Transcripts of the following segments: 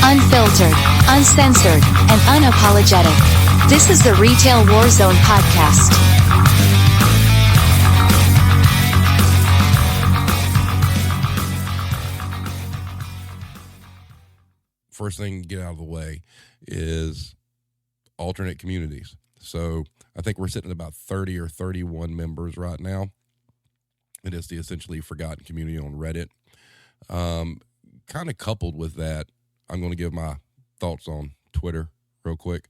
Unfiltered, uncensored, and unapologetic. This is the Retail Warzone podcast. First thing to get out of the way is alternate communities. So I think we're sitting at about 30 or 31 members right now. It is the essentially forgotten community on Reddit. Kind of coupled with that, I'm going to give my thoughts on Twitter real quick.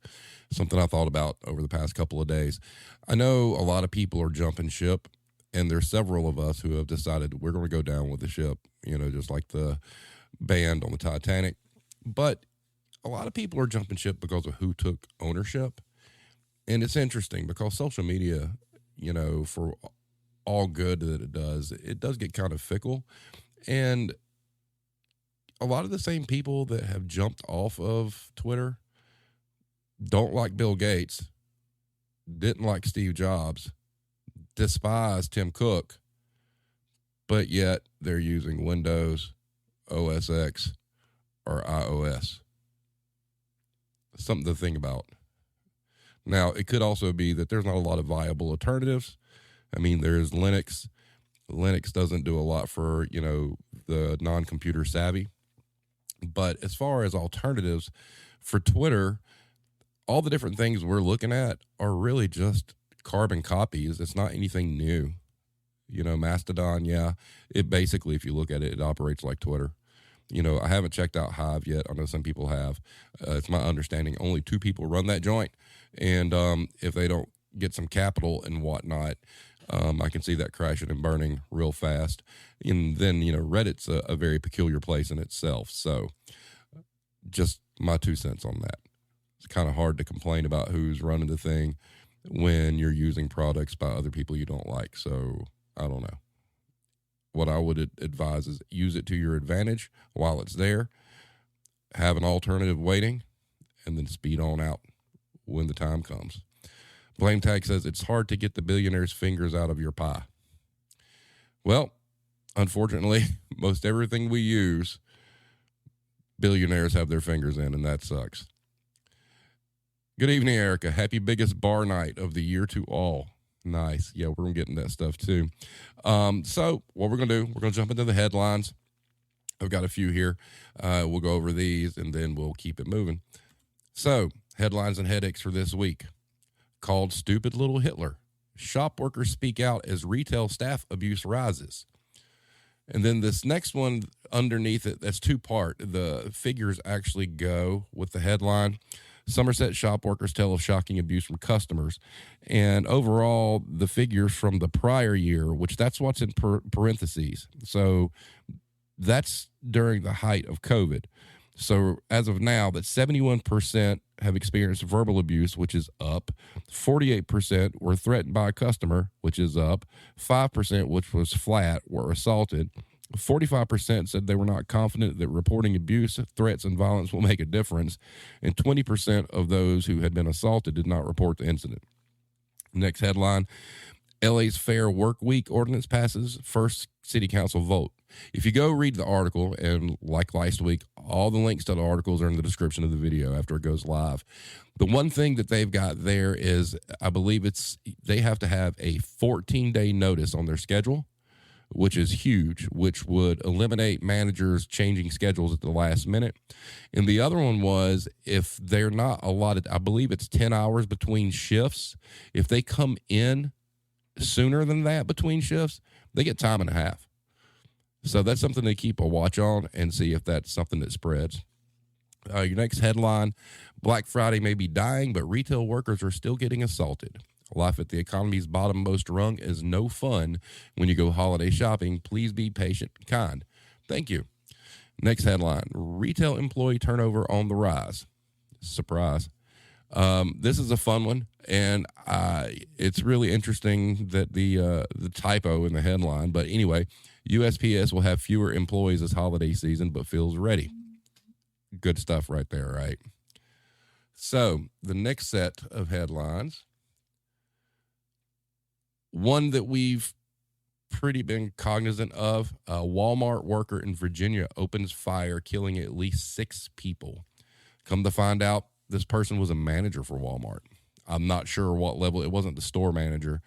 Something I thought about over the past couple of days. I know a lot of people are jumping ship, and there's several of us who have decided we're going to go down with the ship, just like the band on the Titanic. But a lot of people are jumping ship because of who took ownership. And it's interesting because social media, for all good that it does get kind of fickle. And a lot of the same people that have jumped off of Twitter don't like Bill Gates, didn't like Steve Jobs, despise Tim Cook, but yet they're using Windows, OS X, or iOS. Something to think about. Now, it could also be that there's not a lot of viable alternatives. I mean, there's Linux. Linux doesn't do a lot for, the non-computer savvy. But as far as alternatives for Twitter, all the different things we're looking at are really just carbon copies. It's not anything new. Mastodon, yeah, it basically, if you look at it, it operates like Twitter. I haven't checked out Hive yet. I know some people have. It's my understanding only 2 people run that joint. And if they don't get some capital and whatnot, I can see that crashing and burning real fast. And then, Reddit's a very peculiar place in itself. So just my 2 cents on that. It's kind of hard to complain about who's running the thing when you're using products by other people you don't like. So I don't know. What I would advise is use it to your advantage while it's there. Have an alternative waiting, and then speed on out when the time comes. Blame Tag says it's hard to get the billionaire's fingers out of your pie. Well, unfortunately, most everything we use, billionaires have their fingers in, and that sucks. Good evening, Erica. Happy biggest bar night of the year to all. Nice. Yeah, we're going to get into that stuff too. So what we're going to do, we're going to jump into the headlines. I've got a few here. We'll go over these and then we'll keep it moving. So headlines and headaches for this week. Called Stupid Little Hitler. Shop workers speak out as retail staff abuse rises. And then this next one underneath it, that's 2-part. The figures actually go with the headline. Somerset shop workers tell of shocking abuse from customers. And overall, the figures from the prior year, which that's what's in parentheses. So that's during the height of COVID. So as of now, that 71% have experienced verbal abuse, which is up. 48% were threatened by a customer, which is up. 5%, which was flat, were assaulted. 45% said they were not confident that reporting abuse, threats, and violence will make a difference. And 20% of those who had been assaulted did not report the incident. Next headline, LA's Fair Work Week ordinance passes, first city council vote. If you go read the article, and like last week, all the links to the articles are in the description of the video after it goes live. The one thing that they've got there is, I believe they have to have a 14-day notice on their schedule, which is huge, which would eliminate managers changing schedules at the last minute. And the other one was if they're not allotted, I believe it's 10 hours between shifts. If they come in sooner than that between shifts, they get time and a half. So that's something to keep a watch on and see if that's something that spreads. Your next headline, Black Friday may be dying, but retail workers are still getting assaulted. Life at the economy's bottommost rung is no fun when you go holiday shopping. Please be patient and kind. Thank you. Next headline, retail employee turnover on the rise. Surprise. This is a fun one, and it's really interesting that the typo in the headline. But anyway, USPS will have fewer employees this holiday season, but feels ready. Good stuff right there, right? So the next set of headlines, one that we've pretty been cognizant of. A Walmart worker in Virginia opens fire, killing at least 6 people. Come to find out, this person was a manager for Walmart. I'm not sure what level. It wasn't the store manager,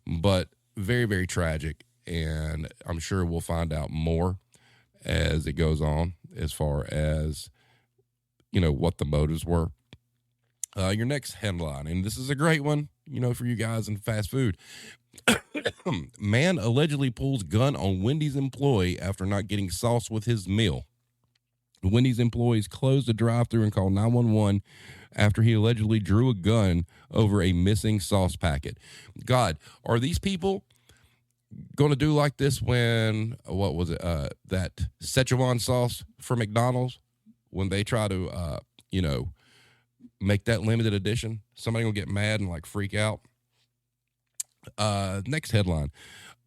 but very, very tragic. And I'm sure we'll find out more as it goes on as far as, what the motives were. Your next headline, and this is a great one, for you guys in fast food. Man allegedly pulls gun on Wendy's employee after not getting sauce with his meal. Wendy's employees closed the drive-thru and called 911 after he allegedly drew a gun over a missing sauce packet. God, are these people going to do like this when, that Szechuan sauce for McDonald's, when they try to, make that limited edition? Somebody going to get mad and freak out. Next headline.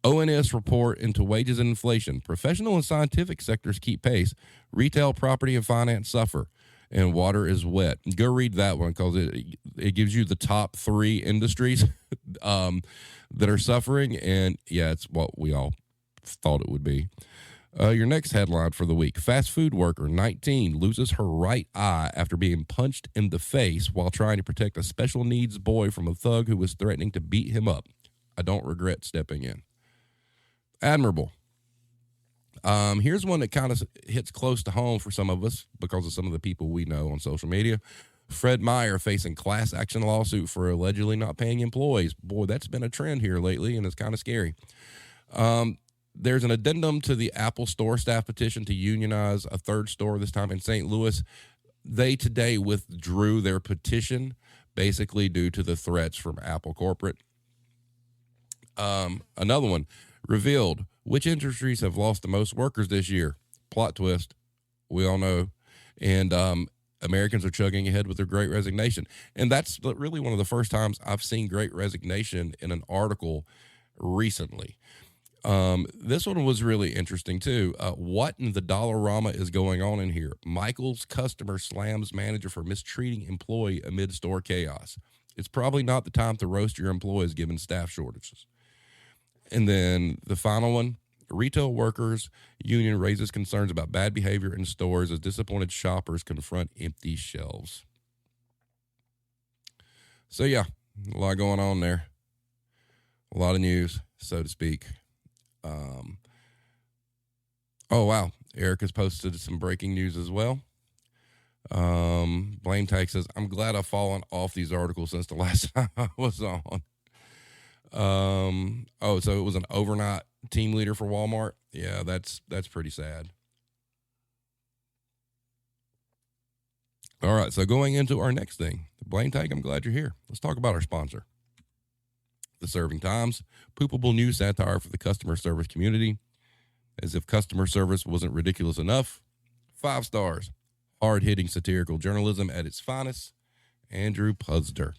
ONS report into wages and inflation. Professional and scientific sectors keep pace. Retail, property, and finance suffer. And water is wet. Go read that one because it gives you the top 3 industries that are suffering. And, yeah, it's what we all thought it would be. Your next headline for the week. Fast food worker, 19, loses her right eye after being punched in the face while trying to protect a special needs boy from a thug who was threatening to beat him up. I don't regret stepping in. Admirable. Here's one that kind of hits close to home for some of us because of some of the people we know on social media. Fred Meyer facing class action lawsuit for allegedly not paying employees. Boy, that's been a trend here lately, and it's kind of scary. There's an addendum to the Apple Store staff petition to unionize a third store, this time in St. Louis. They today withdrew their petition, basically due to the threats from Apple corporate. Another one, revealed which industries have lost the most workers this year. Plot twist, we all know. And Americans are chugging ahead with their Great Resignation. And that's really one of the first times I've seen Great Resignation in an article recently. This one was really interesting too. What in the Dollarama is going on in here? Michael's customer slams manager for mistreating employee amid store chaos. It's probably not the time to roast your employees given staff shortages. And then the final one, retail workers union raises concerns about bad behavior in stores as disappointed shoppers confront empty shelves. So yeah, a lot going on there. A lot of news, so to speak. Oh, wow. Eric has posted some breaking news as well. Blame Tag says, I'm glad I've fallen off these articles since the last time I was on. So it was an overnight team leader for Walmart. Yeah, that's pretty sad. All right, so going into our next thing, Blame Tag, I'm glad you're here. Let's talk about our sponsor. The Serving Times, poopable news satire for the customer service community. As if customer service wasn't ridiculous enough. 5 stars. Hard-hitting satirical journalism at its finest. Andrew Puzder.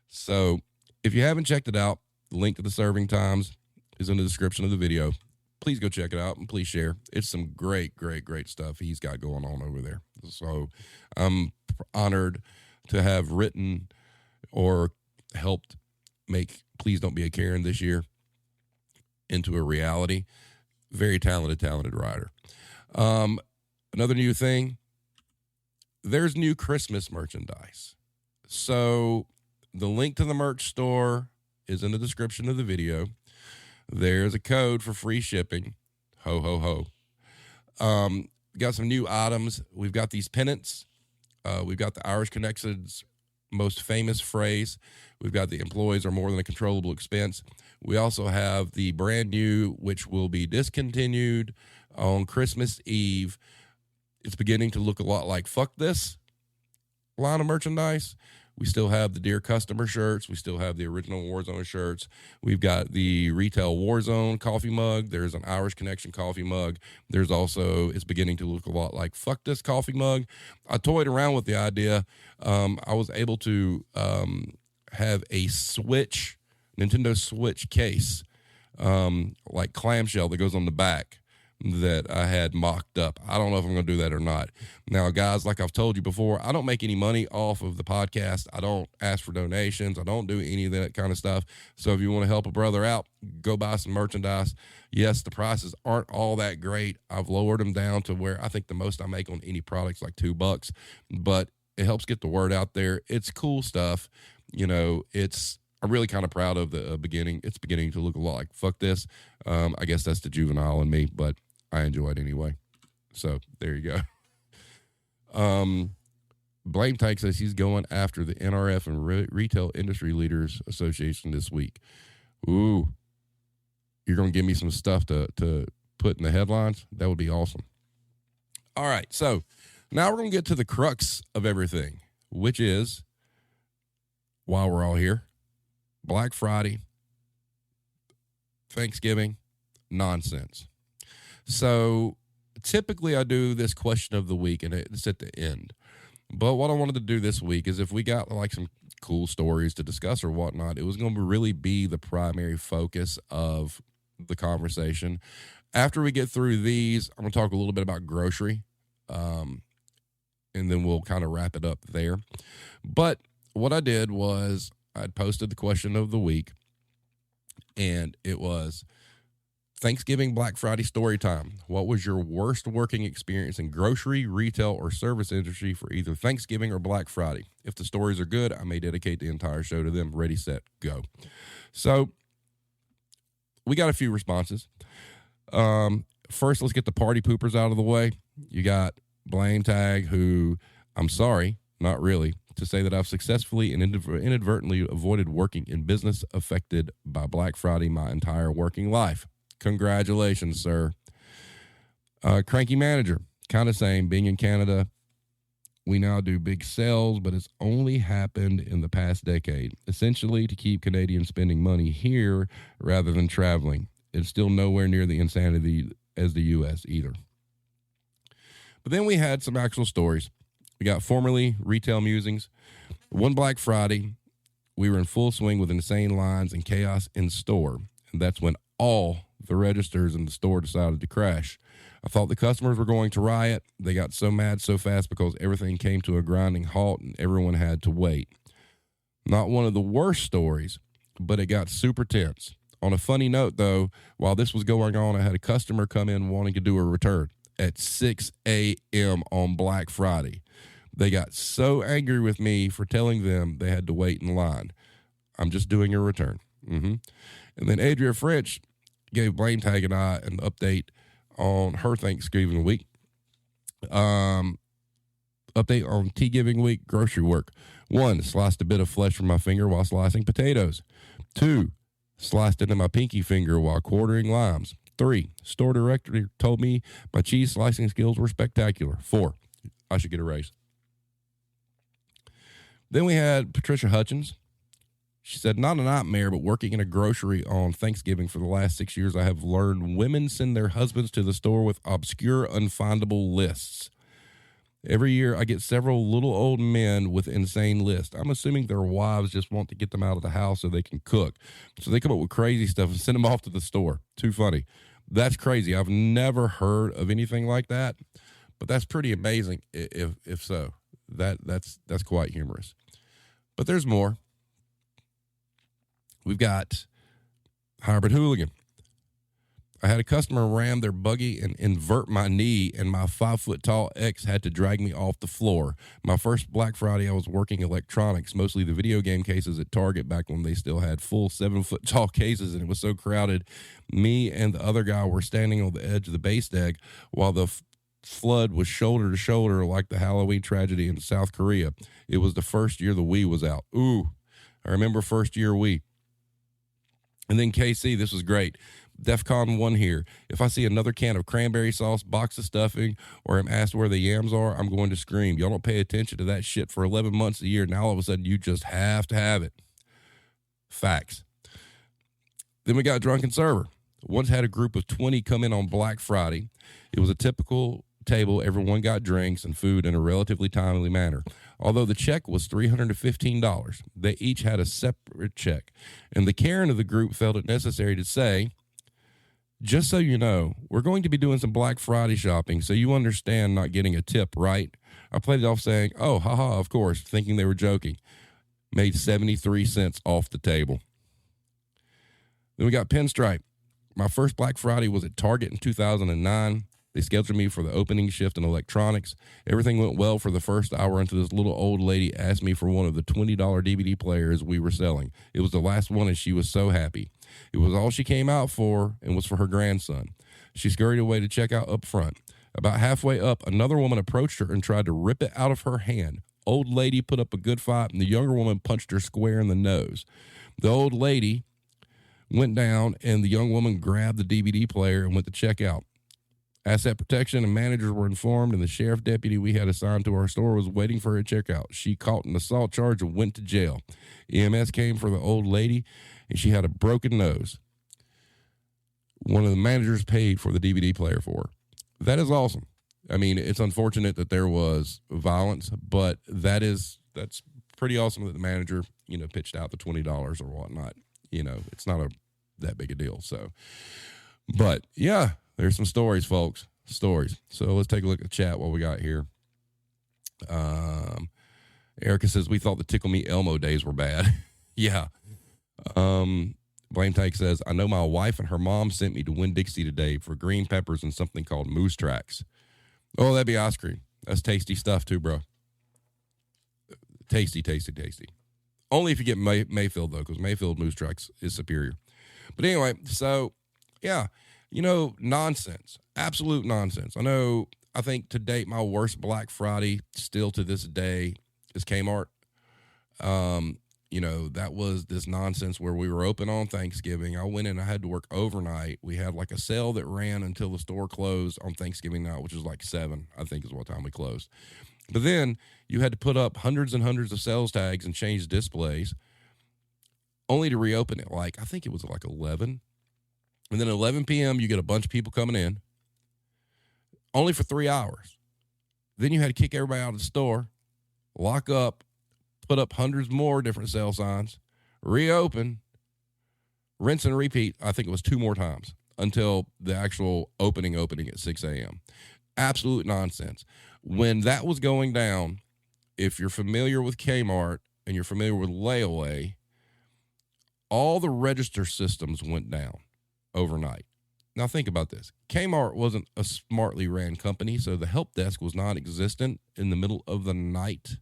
So, if you haven't checked it out, the link to the Serving Times is in the description of the video. Please go check it out and please share. It's some great, great, great stuff he's got going on over there. So, I'm honored to have written or helped make Please Don't Be a Karen this year into a reality. Very talented writer. Another new thing, there's new Christmas merchandise. So the link to the merch store is in the description of the video. There's a code for free shipping. Ho, ho, ho. Got some new items. We've got these pennants. We've got the Irish Connection's most famous phrase. We've got the employees are more than a controllable expense. We also have the brand new, which will be discontinued on Christmas Eve. It's beginning to look a lot like Fuck This line of merchandise. We still have the Dear Customer shirts. We still have the original Warzone shirts. We've got the Retail Warzone coffee mug. There's an Irish Connection coffee mug. There's also, it's beginning to look a lot like Fuck This coffee mug. I toyed around with the idea. I was able to have a Nintendo Switch case, like clamshell that goes on the back that I had mocked up. I don't know if I'm going to do that or not. Now, guys, like I've told you before, I don't make any money off of the podcast. I don't ask for donations. I don't do any of that kind of stuff. So if you want to help a brother out, go buy some merchandise. Yes, the prices aren't all that great. I've lowered them down to where I think the most I make on any product's like $2, but it helps get the word out there. It's cool stuff. You know, I'm really kind of proud of the beginning. It's beginning to look a lot like fuck this. I guess that's the juvenile in me, but I enjoy it anyway. So there you go. Blame Tag says he's going after the NRF and Retail Industry Leaders Association this week. Ooh, you're going to give me some stuff to put in the headlines? That would be awesome. All right, so now we're going to get to the crux of everything, which is, while we're all here, Black Friday, Thanksgiving, nonsense. So typically I do this question of the week, and it's at the end. But what I wanted to do this week is if we got like some cool stories to discuss or whatnot, it was going to really be the primary focus of the conversation. After we get through these, I'm going to talk a little bit about grocery, and then we'll kind of wrap it up there. But what I did was I'd posted the question of the week, and it was Thanksgiving Black Friday story time. What was your worst working experience in grocery, retail, or service industry for either Thanksgiving or Black Friday? If the stories are good, I may dedicate the entire show to them. Ready, set, go. So we got a few responses. First, let's get the party poopers out of the way. You got Blame Tag, who, I'm sorry, not really, to say that I've successfully and inadvertently avoided working in business affected by Black Friday my entire working life. Congratulations, sir. Cranky Manager, kind of saying, being in Canada, we now do big sales, but it's only happened in the past decade, essentially to keep Canadians spending money here rather than traveling. It's still nowhere near the insanity as the U.S. either. But then we had some actual stories. We got formerly Retail Musings. One Black Friday, we were in full swing with insane lines and chaos in store, and that's when all the registers in the store decided to crash. I thought the customers were going to riot. They got so mad so fast because everything came to a grinding halt and everyone had to wait. Not one of the worst stories, but it got super tense. On a funny note, though, while this was going on, I had a customer come in wanting to do a return at 6 a.m. on Black Friday. They got so angry with me for telling them they had to wait in line. I'm just doing a return. And then Adria French gave Blame Tag and I an update on her Thanksgiving week. Update on Tea Giving Week grocery work. 1, sliced a bit of flesh from my finger while slicing potatoes. 2, sliced into my pinky finger while quartering limes. 3, store director told me my cheese slicing skills were spectacular. 4, I should get a raise. Then we had Patricia Hutchins. She said, not a nightmare, but working in a grocery on Thanksgiving for the last 6 years, I have learned women send their husbands to the store with obscure, unfindable lists. Every year, I get several little old men with insane lists. I'm assuming their wives just want to get them out of the house so they can cook. So they come up with crazy stuff and send them off to the store. Too funny. That's crazy. I've never heard of anything like that, but that's pretty amazing if so. That's quite humorous. But there's more. We've got Hybrid Hooligan. I had a customer ram their buggy and invert my knee, and my 5-foot-tall ex had to drag me off the floor. My first Black Friday, I was working electronics, mostly the video game cases at Target back when they still had full 7-foot-tall cases, and it was so crowded. Me and the other guy were standing on the edge of the base deck while the flood was shoulder to shoulder like the Halloween tragedy in South Korea. It was the first year the Wii was out. Ooh, I remember first year Wii. And then KC, this was great. DEFCON 1 here. If I see another can of cranberry sauce, box of stuffing, or am asked where the yams are, I'm going to scream. Y'all don't pay attention to that shit for 11 months a year. Now all of a sudden you just have to have it. Facts. Then we got Drunken Server. Once had a group of 20 come in on Black Friday. It was a typical table. Everyone got drinks and food in a relatively timely manner. Although the check was $315, they each had a separate check. And the Karen of the group felt it necessary to say, Just so you know, we're going to be doing some Black Friday shopping, so you understand not getting a tip, right? I played it off saying, oh, haha, of course, thinking they were joking. Made 73 cents off the table. Then we got Pinstripe. My first Black Friday was at Target in 2009. They scheduled me for the opening shift in electronics. Everything went well for the first hour until this little old lady asked me for one of the $20 DVD players we were selling. It was the last one, and she was so happy. It was all she came out for and was for her grandson. She scurried away to check out up front. About halfway up, another woman approached her and tried to rip it out of her hand. Old lady put up a good fight, and the younger woman punched her square in the nose. The old lady went down, and the young woman grabbed the DVD player and went to check out. Asset protection and managers were informed, and the sheriff deputy we had assigned to our store was waiting for her at checkout. She caught an assault charge and went to jail. EMS came for the old lady, and she had a broken nose. One of the managers paid for the DVD player for her. That is awesome. I mean, it's unfortunate that there was violence, but that's pretty awesome that the manager, pitched out the $20 or whatnot. It's not that big a deal. So, but yeah, there's some stories, folks. Stories. So let's take a look at the chat, what we got here. Erica says, we thought the Tickle Me Elmo days were bad. Yeah. Blame Tank says, I know my wife and her mom sent me to Winn-Dixie today for green peppers and something called Moose Tracks. Oh, that'd be ice cream. That's tasty stuff too, bro. Tasty, tasty, tasty. Only if you get Mayfield, though, because Mayfield Moose Tracks is superior. But anyway, so, yeah, nonsense. Absolute nonsense. I think to date, my worst Black Friday still to this day is Kmart. That was this nonsense where we were open on Thanksgiving. I went in, I had to work overnight. We had like a sale that ran until the store closed on Thanksgiving night, which was like 7, I think is what time we closed. But then you had to put up hundreds and hundreds of sales tags and change displays only to reopen it. I think it was like 11. And then at 11 p.m., you get a bunch of people coming in only for 3 hours. Then you had to kick everybody out of the store, lock up, put up hundreds more different sale signs, reopen, rinse and repeat. I think it was 2 more times until the actual opening at 6 a.m. Absolute nonsense. When that was going down, if you're familiar with Kmart and you're familiar with layaway, all the register systems went down overnight. Now think about this. Kmart wasn't a smartly ran company, so the help desk was non-existent in the middle of the night.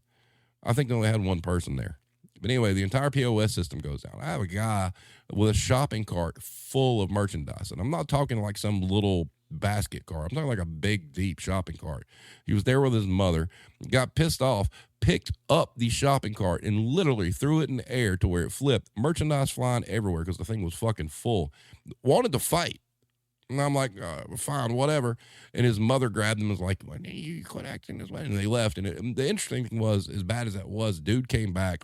I think they only had one person there. But anyway, the entire POS system goes down. I have a guy with a shopping cart full of merchandise, and I'm not talking like some little basket cart. I'm talking like a big, deep shopping cart. He was there with his mother, got pissed off, picked up the shopping cart, and literally threw it in the air to where it flipped. Merchandise flying everywhere because the thing was fucking full. Wanted to fight. And I'm like, fine, whatever. And his mother grabbed him and was like, well, you quit acting this way. And they left. And the interesting thing was, as bad as that was, dude came back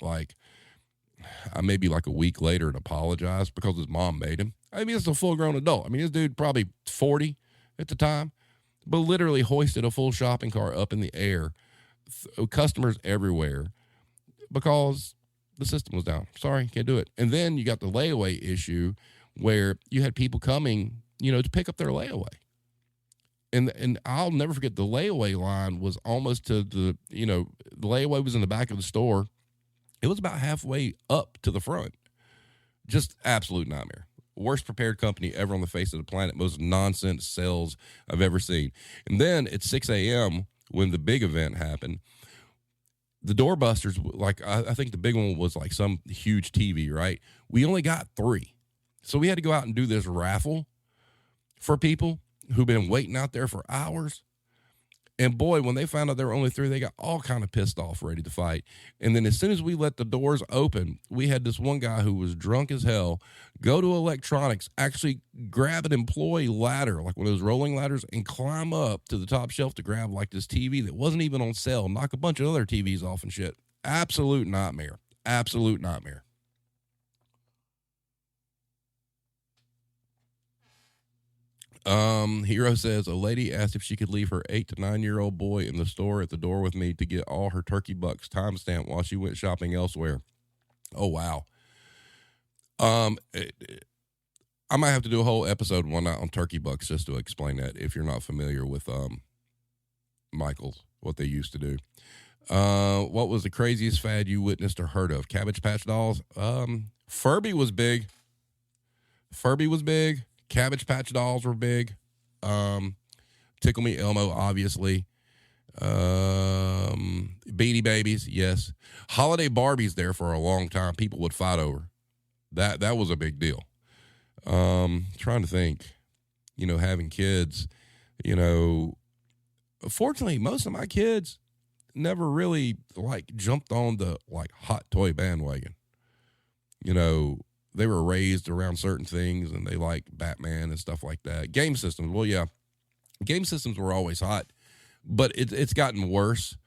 maybe like a week later and apologized because his mom made him. I mean, it's a full-grown adult. I mean, this dude probably 40 at the time, but literally hoisted a full shopping cart up in the air. Customers everywhere because the system was down. Sorry, can't do it. And then you got the layaway issue where you had people coming to pick up their layaway. And I'll never forget, the layaway line was almost to the layaway was in the back of the store. It was about halfway up to the front. Just absolute nightmare. Worst prepared company ever on the face of the planet. Most nonsense sales I've ever seen. And then at 6 a.m., when the big event happened, the doorbusters, I think the big one was like some huge TV, right? We only got 3. So we had to go out and do this raffle for people who've been waiting out there for hours. And boy, when they found out there were only 3, they got all kind of pissed off, ready to fight. And then as soon as we let the doors open, we had this one guy who was drunk as hell go to electronics, actually grab an employee ladder, like one of those rolling ladders, and climb up to the top shelf to grab like this TV that wasn't even on sale, knock a bunch of other TVs off and shit. Absolute nightmare. Absolute nightmare. Hero says, a lady asked if she could leave her 8 to 9-year-old boy in the store at the door with me to get all her turkey bucks timestamped while she went shopping elsewhere. Oh, wow. I might have to do a whole episode one night on turkey bucks just to explain that if you're not familiar with Michael's, what they used to do. What was the craziest fad you witnessed or heard of? Cabbage Patch Dolls. Furby was big. Cabbage Patch Dolls were big. Tickle Me Elmo, obviously. Beanie Babies, yes. Holiday Barbies there for a long time. People would fight over. That was a big deal. Trying to think, having kids, fortunately, most of my kids never really jumped on the hot toy bandwagon. They were raised around certain things and they liked Batman and stuff like that. Game systems. Well, yeah, game systems were always hot, but it's gotten worse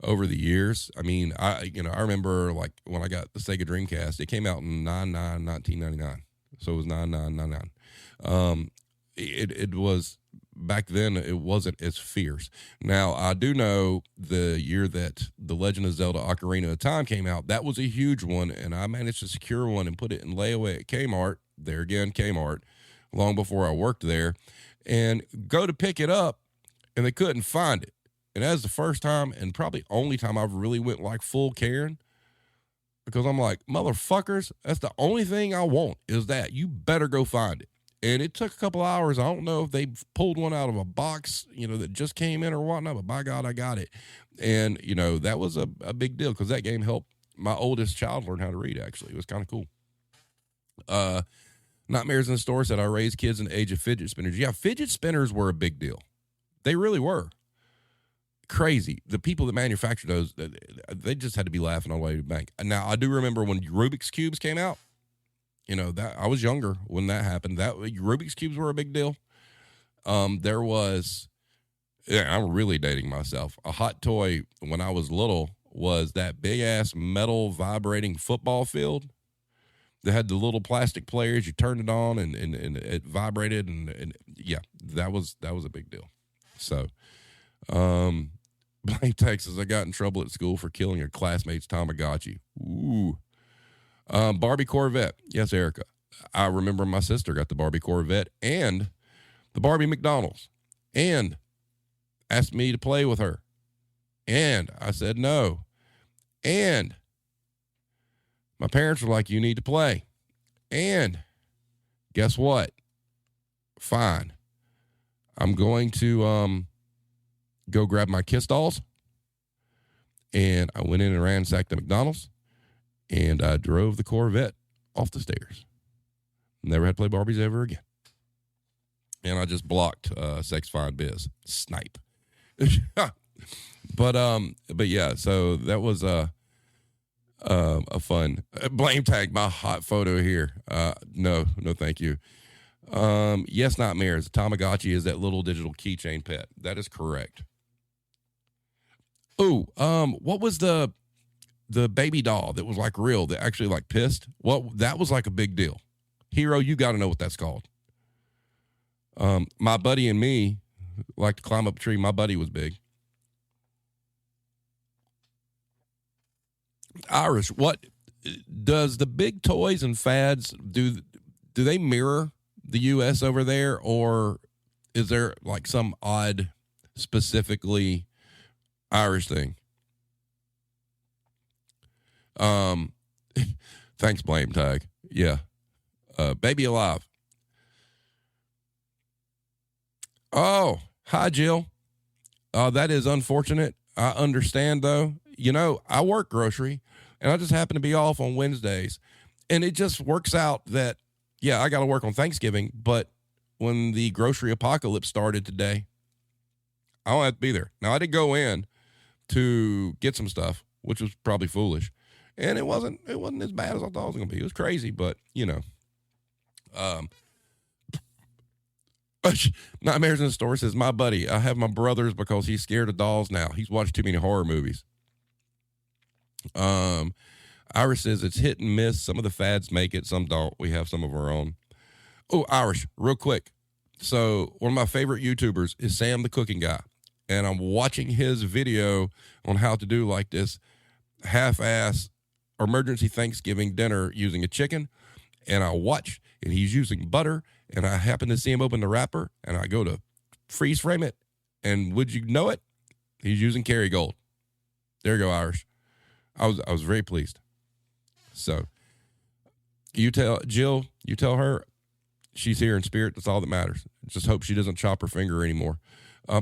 over the years. I mean, I remember when I got the Sega Dreamcast, it came out in 1999. So it was 9999. It was back then. It wasn't as fierce. Now I do know the year that The Legend of Zelda: Ocarina of Time came out. That was a huge one, and I managed to secure one and put it in layaway at Kmart. There again, Kmart, long before I worked there, and go to pick it up, and they couldn't find it. And that's the first time and probably only time I've really went full Karen. Because I'm like, motherfuckers, that's the only thing I want is that. You better go find it. And it took a couple hours. I don't know if they pulled one out of a box, that just came in or whatnot, but by God, I got it. And, that was a big deal because that game helped my oldest child learn how to read, actually. It was kind of cool. Nightmares in the Store said, I raised kids in the age of fidget spinners. Yeah, fidget spinners were a big deal. They really were. Crazy. The people that manufactured those, they just had to be laughing all the way to the bank. Now, I do remember when Rubik's Cubes came out, that I was younger when that happened. That Rubik's Cubes were a big deal. There was, I'm really dating myself. A hot toy when I was little was that big ass metal vibrating football field that had the little plastic players. You turned it on and it vibrated and yeah, that was a big deal. So, Blame Texas. I got in trouble at school for killing a classmate's Tamagotchi. Ooh. Barbie Corvette. Yes, Erica. I remember my sister got the Barbie Corvette and the Barbie McDonald's and asked me to play with her. And I said no. And my parents were like, you need to play. And guess what? Fine. I'm going to go grab my Kiss dolls. And I went in and ransacked the McDonald's. And I drove the Corvette off the stairs. Never had to play Barbies ever again. And I just blocked Sex Fine Biz. Snipe. But yeah, so that was a fun blame tag. My hot photo here. No, thank you. Yes, Nightmares. Tamagotchi is that little digital keychain pet. That is correct. Oh, what was the baby doll that was real that actually pissed? Well, that was a big deal. Hero, you got to know what that's called. My buddy and me like to climb up a tree. My buddy was big. Irish, what does the big toys and fads do they mirror the U.S. over there, or is there some odd, specifically Irish thing? Thanks, Blame Tag. Yeah. Baby Alive. Oh, hi, Jill. That is unfortunate. I understand, though. I work grocery, and I just happen to be off on Wednesdays. And it just works out that, yeah, I got to work on Thanksgiving, but when the grocery apocalypse started today, I don't have to be there. Now, I did go in to get some stuff, which was probably foolish. And it wasn't as bad as I thought it was going to be. It was crazy, but, Nightmares in the Store says, my buddy, I have my brothers because he's scared of dolls now. He's watched too many horror movies. Irish says it's hit and miss. Some of the fads make it, some don't. We have some of our own. Oh, Irish, real quick. So one of my favorite YouTubers is Sam the Cooking Guy. And I'm watching his video on how to do this half-ass emergency Thanksgiving dinner using a chicken. and I watch, and he's using butter, and I happen to see him open the wrapper, and I go to freeze frame it, and would you know it, he's using Kerrygold. There you go, Irish. I was very pleased. So you tell Jill, you tell her she's here in spirit. That's all that matters. Just hope she doesn't chop her finger anymore.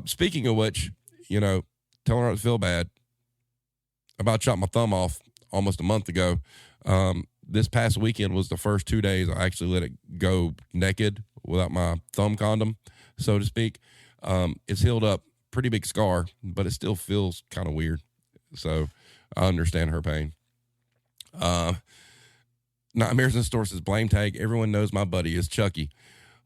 Speaking of which, tell her not to feel bad. About chopped my thumb off almost a month ago. This past weekend was the first 2 days I actually let it go naked without my thumb condom, so to speak. It's healed up, pretty big scar, but it still feels kind of weird. So I understand her pain. Nightmares in the Store says, blame tag. Everyone knows my buddy is Chucky.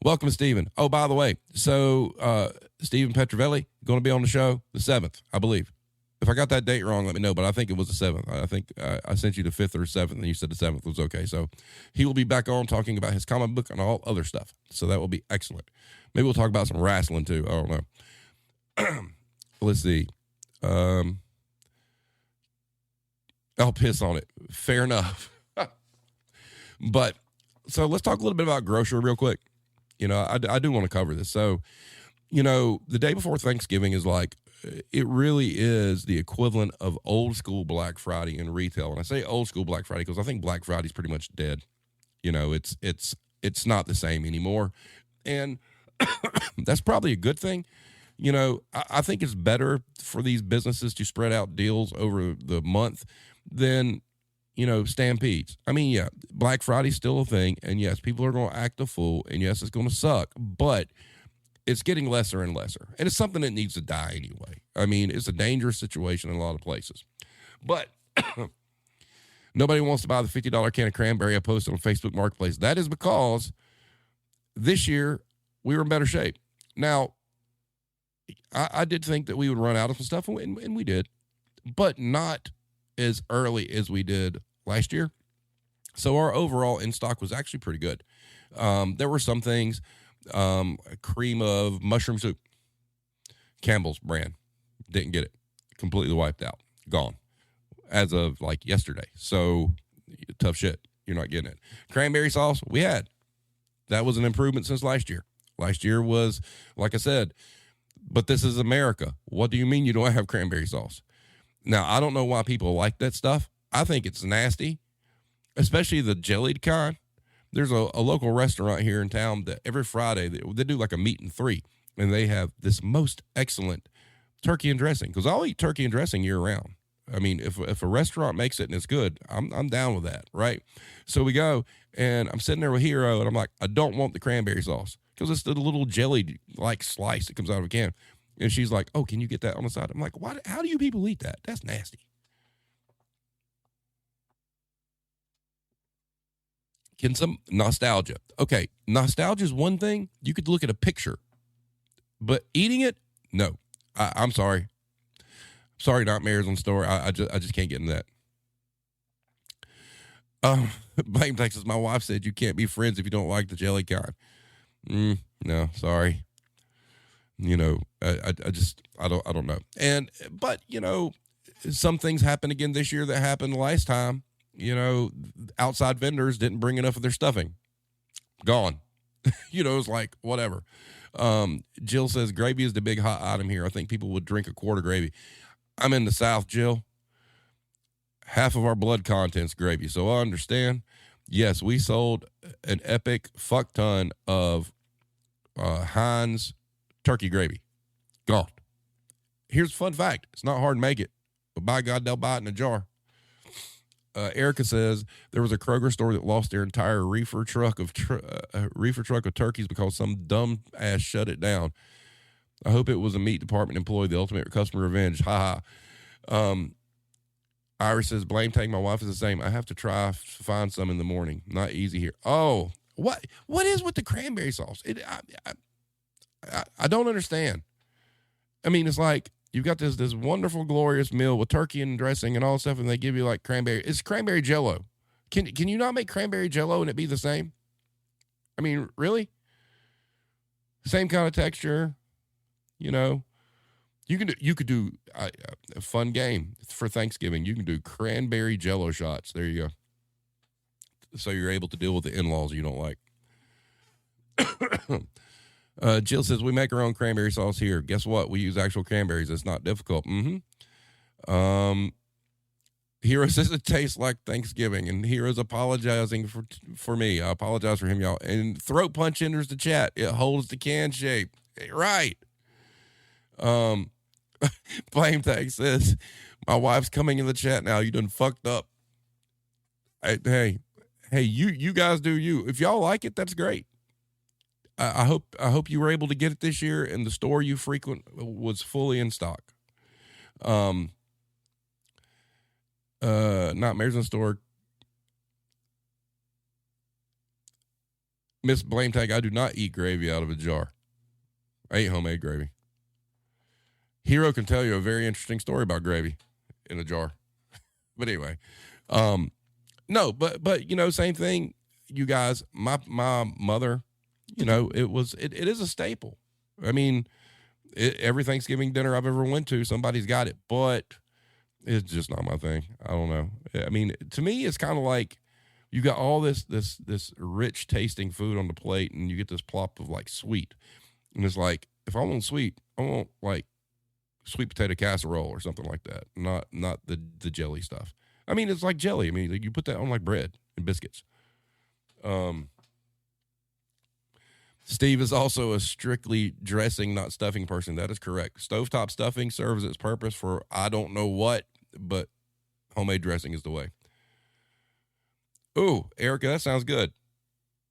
Welcome, Stephen. Oh, by the way, so Stephen Petrovelli going to be on the show the 7th, I believe. If I got that date wrong, let me know, but I think it was the 7th. I think I sent you the 5th or 7th, and you said the 7th was okay. So he will be back on talking about his comic book and all other stuff. So that will be excellent. Maybe we'll talk about some wrestling, too. I don't know. Let's see. I'll piss on it. Fair enough. But so let's talk a little bit about grocery real quick. I do want to cover this. So, the day before Thanksgiving is like, it really is the equivalent of old school Black Friday in retail. And I say old school Black Friday because I think Black Friday's pretty much dead. It's not the same anymore. And that's probably a good thing. I think it's better for these businesses to spread out deals over the month than, stampedes. I mean, yeah, Black Friday's still a thing. And yes, people are going to act a fool. And yes, it's going to suck. But it's getting lesser and lesser. And it's something that needs to die anyway. I mean, it's a dangerous situation in a lot of places. But nobody wants to buy the $50 can of cranberry I posted on Facebook Marketplace. That is because this year we were in better shape. Now, I did think that we would run out of some stuff, and we did, but not as early as we did last year. So our overall in stock was actually pretty good. There were some things, a cream of mushroom soup, Campbell's brand, didn't get it, completely wiped out, gone as of like yesterday. So tough shit. You're not getting it. Cranberry sauce we had. That was an improvement since last year. Last year was, like I said, but this is America. What do you mean you don't have cranberry sauce? Now, I don't know why people like that stuff. I think it's nasty, especially the jellied kind. There's a local restaurant here in town that every Friday they do like a meat and three, and they have this most excellent turkey and dressing, because I'll eat turkey and dressing year round. I mean, if a restaurant makes it and it's good, I'm down with that, right? So we go, and I'm sitting there with Hero, and I'm like, I don't want the cranberry sauce, because it's the little jelly like slice that comes out of a can. And she's like, oh, can you get that on the side? I'm like, what? How do you people eat that? That's nasty. Can some nostalgia? Okay, nostalgia is one thing. You could look at a picture, but eating it, no. I'm sorry. Sorry, Nightmares on Store. I just can't get in that. Blame Texas. My wife said you can't be friends if you don't like the jelly kind. No, sorry. I don't know. But some things happen again this year that happened last time. Outside vendors didn't bring enough of their stuffing. Gone. It's like, whatever. Jill says gravy is the big hot item here. I think people would drink a quart of gravy. I'm in the South, Jill. Half of our blood content's gravy. So I understand. Yes, we sold an epic fuck ton of Heinz turkey gravy. Gone. Here's a fun fact. It's not hard to make it, but by God, they'll buy it in a jar. Erica says there was a Kroger store that lost their entire reefer truck of turkeys because some dumb ass shut it down. I hope it was a meat department employee, the ultimate customer revenge. Ha ha. Iris says, blame tag. My wife is the same. I have to try to find some in the morning. Not easy here. Oh, what is with the cranberry sauce? I don't understand. I mean, it's like you've got this wonderful, glorious meal with turkey and dressing and all this stuff, and they give you like cranberry. It's cranberry Jello. Can you not make cranberry Jello and it be the same? I mean, really? Same kind of texture. You could do a fun game for Thanksgiving. You can do cranberry Jello shots. There you go. so you're able to deal with the in-laws you don't like. Jill says, we make our own cranberry sauce here. Guess what? We use actual cranberries. It's not difficult. Hero says it tastes like Thanksgiving, and Hero's apologizing for me. I apologize for him, y'all. And Throat Punch enters the chat. It holds the can shape. Right. Blame Tag says, my wife's coming in the chat now. You done fucked up. Hey, you guys do you. If y'all like it, that's great. I hope you were able to get it this year, and the store you frequent was fully in stock. Nightmares in the Store. Miss Blame Tag, I do not eat gravy out of a jar. I eat homemade gravy. Hero can tell you a very interesting story about gravy in a jar. But anyway, no, but same thing, you guys. My mother, it is a staple. I mean, every Thanksgiving dinner I've ever went to, somebody's got it, but it's just not my thing. I don't know. I mean, to me, it's kind of like you got all this rich tasting food on the plate, and you get this plop of like sweet, and it's like, if I want sweet, I want like sweet potato casserole or something like that, not the jelly stuff. I mean, it's like jelly. I mean, you put that on like bread and biscuits. Steve is also a strictly dressing, not stuffing person. That is correct. Stovetop stuffing serves its purpose for I don't know what, but homemade dressing is the way. Ooh, Erica, that sounds good.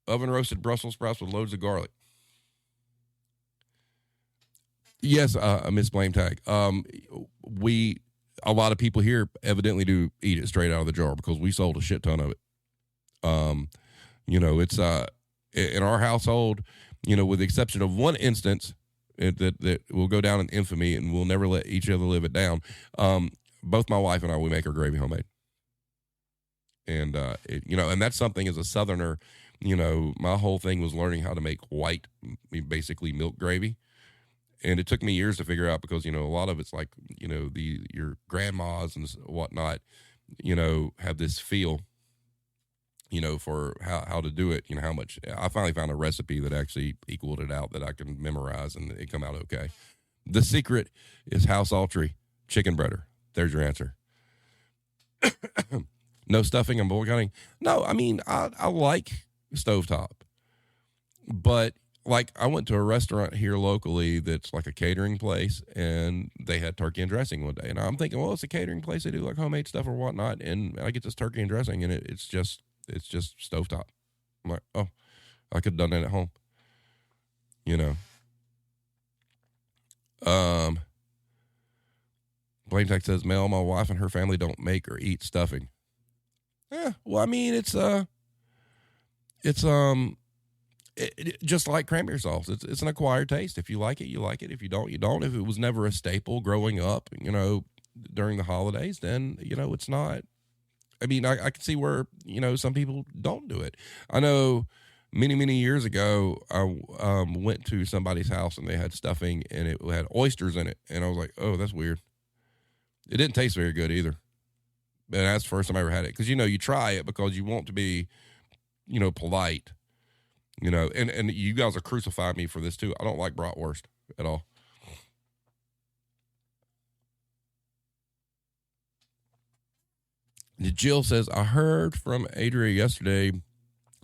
Oven roasted Brussels sprouts with loads of garlic. Yes, Miss Blame Tag. A lot of people here evidently do eat it straight out of the jar because we sold a shit ton of it. It's in our household, with the exception of one instance that will go down in infamy, and we'll never let each other live it down. Both my wife and I, we make our gravy homemade. And, and that's something as a Southerner, my whole thing was learning how to make white, basically milk gravy. And it took me years to figure out because, a lot of it's like, your grandmas and whatnot, have this feel, for how to do it, how much. I finally found a recipe that actually equaled it out that I can memorize, and it come out okay. The secret is House Autry chicken breader. There's your answer. No stuffing and boycotting. No, I mean, I like stovetop, but like I went to a restaurant here locally that's like a catering place, and they had turkey and dressing one day. And I'm thinking, well, it's a catering place. They do like homemade stuff or whatnot. And I get this turkey and dressing, and it's just stovetop. I'm like, oh, I could have done that at home. Blame Tech says, Mel, my wife and her family don't make or eat stuffing. Yeah, well, I mean, it's just like cranberry sauce. It's an acquired taste. If you like it, you like it. If you don't, you don't. If it was never a staple growing up, during the holidays, then, it's not. I mean, I can see where, some people don't do it. I know many, many years ago, I went to somebody's house and they had stuffing and it had oysters in it. And I was like, oh, that's weird. It didn't taste very good either. And that's the first time I ever had it. Because, you try it because you want to be, polite. And you guys are crucifying me for this too. I don't like bratwurst at all. Jill says, I heard from Adria yesterday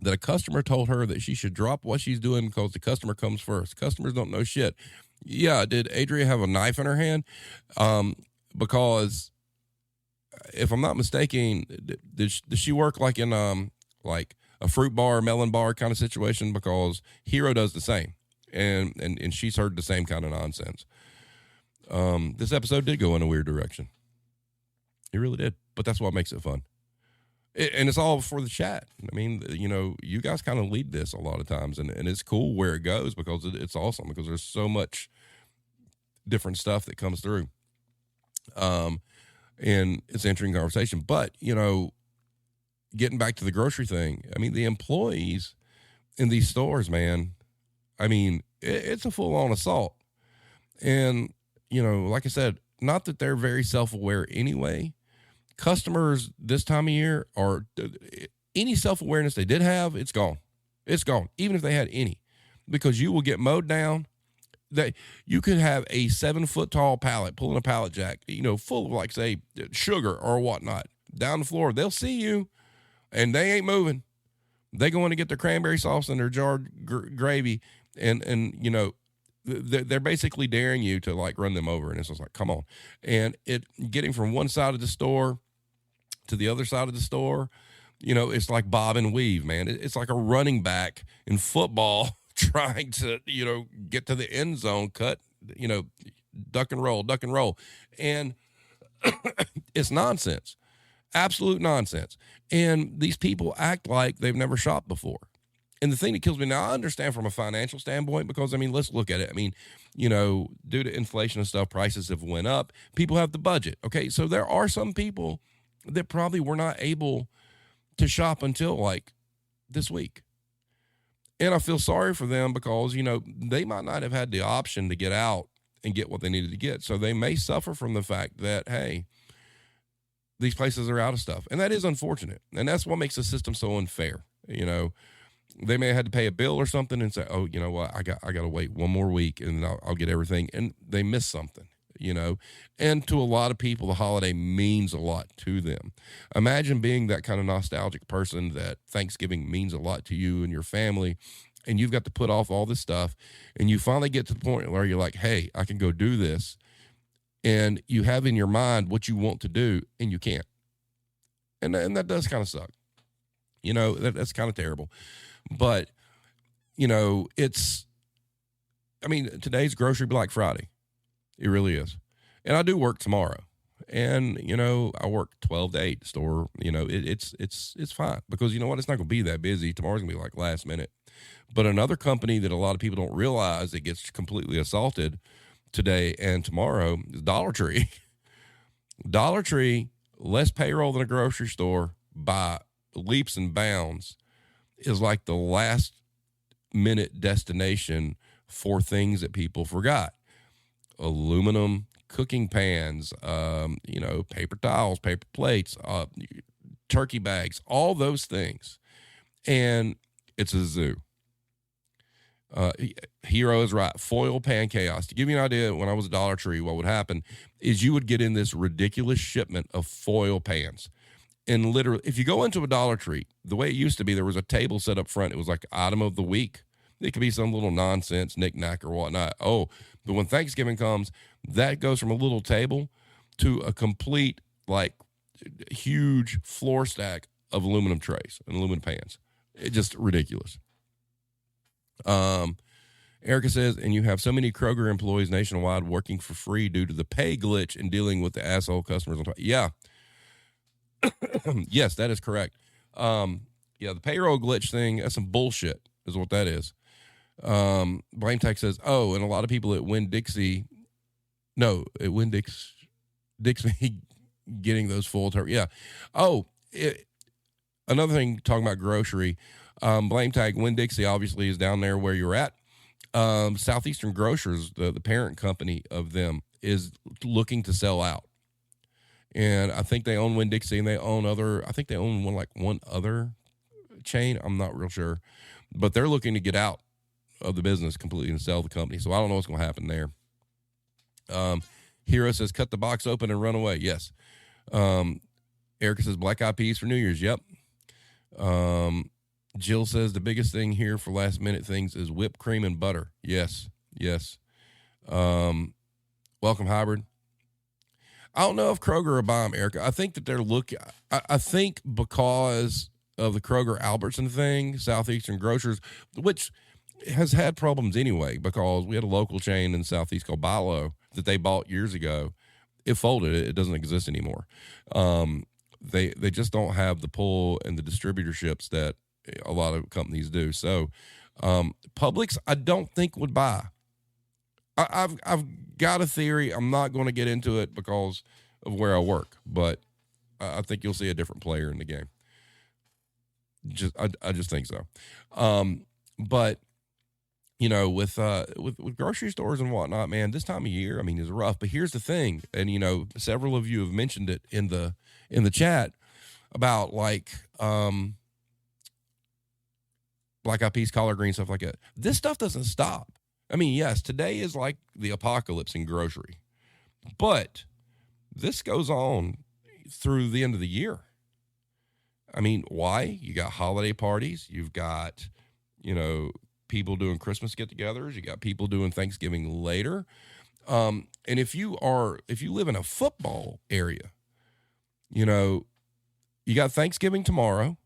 that a customer told her that she should drop what she's doing because the customer comes first. Customers don't know shit. Yeah, did Adria have a knife in her hand? Because if I'm not mistaken, does she work like in like a fruit bar, melon bar kind of situation? Because Hero does the same, and she's heard the same kind of nonsense. This episode did go in a weird direction. It really did, but that's what makes it fun. And it's all for the chat. I mean, you guys kind of lead this a lot of times, and it's cool where it goes because it's awesome because there's so much different stuff that comes through. And it's entering conversation, but, getting back to the grocery thing, I mean, the employees in these stores, man, I mean, it's a full-on assault. And, like I said, not that they're very self-aware anyway. Customers this time of year any self-awareness they did have, it's gone. It's gone, even if they had any, because you will get mowed down. That you could have a 7-foot tall pallet pulling a pallet jack, full of, like, say, sugar or whatnot down the floor. They'll see you, and they ain't moving. They go in to get their cranberry sauce and their jarred gravy, and they're basically daring you to, like, run them over. And it's just like, come on. And getting from one side of the store to the other side of the store, it's like bob and weave, man. It's like a running back in football trying to, get to the end zone, cut, duck and roll. And it's nonsense, absolute nonsense. And these people act like they've never shopped before. And the thing that kills me now, I understand from a financial standpoint, because, let's look at it. Due to inflation and stuff, prices have went up. People have the budget. Okay. So there are some people that probably were not able to shop until, like, this week. And I feel sorry for them because, they might not have had the option to get out and get what they needed to get. So they may suffer from the fact that, hey, these places are out of stuff. And that is unfortunate. And that's what makes the system so unfair. They may have had to pay a bill or something and say, oh, you know what, I got to wait one more week and I'll get everything. And they miss something, and to a lot of people, the holiday means a lot to them. Imagine being that kind of nostalgic person that Thanksgiving means a lot to you and your family, and you've got to put off all this stuff, and you finally get to the point where you're like, hey, I can go do this. And you have in your mind what you want to do, and you can't. And that does kind of suck. That's kind of terrible. But, today's Grocery Black Friday. It really is. And I do work tomorrow. And, I work 12 to 8 store. It's fine because you know what? It's not going to be that busy. Tomorrow's going to be like last minute. But another company that a lot of people don't realize that gets completely assaulted today and tomorrow is Dollar Tree. Dollar Tree, less payroll than a grocery store by leaps and bounds, is like the last minute destination for things that people forgot. Aluminum cooking pans, paper towels, paper plates, turkey bags, all those things. And it's a zoo. Hero is right. Foil pan chaos. To give you an idea, when I was at Dollar Tree, what would happen is you would get in this ridiculous shipment of foil pans. And literally, if you go into a Dollar Tree, the way it used to be, there was a table set up front. It was like item of the week. It could be some little nonsense, knick-knack or whatnot. Oh, but when Thanksgiving comes, that goes from a little table to a complete, like, huge floor stack of aluminum trays and aluminum pans. It's just ridiculous. Erica says, and you have so many Kroger employees nationwide working for free due to the pay glitch and dealing with the asshole customers on top. Yeah. Yes, that is correct. The payroll glitch thing, that's some bullshit is what that is. Blame Tech says, oh, and a lot of people at Winn-Dixie getting those full term. Yeah. Oh, another thing talking about grocery, Blame Tag, Winn-Dixie obviously is down there where you're at. Southeastern Grocers, the parent company of them, is looking to sell out. And I think they own Winn-Dixie and they own one other chain. I'm not real sure, but they're looking to get out of the business completely and sell the company. So I don't know what's going to happen there. Hero says, cut the box open and run away. Yes. Erica says, black eyed peas for New Year's. Yep. Jill says, the biggest thing here for last minute things is whipped cream and butter. Yes. Yes. Welcome, Hybrid. I don't know if Kroger will buy them, Erica. I think that they're looking, I think because of the Kroger Albertson thing, Southeastern Grocers, which has had problems anyway, because we had a local chain in the Southeast called Bilo that they bought years ago. It folded. It doesn't exist anymore. They just don't have the pull and the distributorships that a lot of companies do. So Publix, I don't think would buy. I've got a theory. I'm not going to get into it because of where I work, but I think you'll see a different player in the game. I just think so. But with grocery stores and whatnot, man, this time of year, is rough. But here's the thing, and several of you have mentioned it in the chat about black eyed peas, collard greens, stuff like that. This stuff doesn't stop. I mean, yes, today is like the apocalypse in grocery, but this goes on through the end of the year. I mean, why? You got holiday parties. You've got, people doing Christmas get-togethers. You got people doing Thanksgiving later. And if you live in a football area, you got Thanksgiving tomorrow.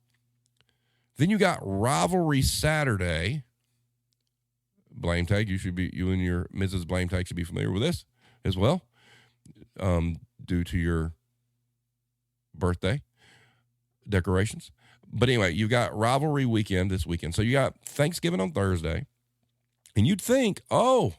Then you got rivalry Saturday. Blame tag. You and your Mrs. Blame tag should be familiar with this as well, due to your birthday decorations. But anyway, you got rivalry weekend this weekend. So you got Thanksgiving on Thursday, and you'd think, oh,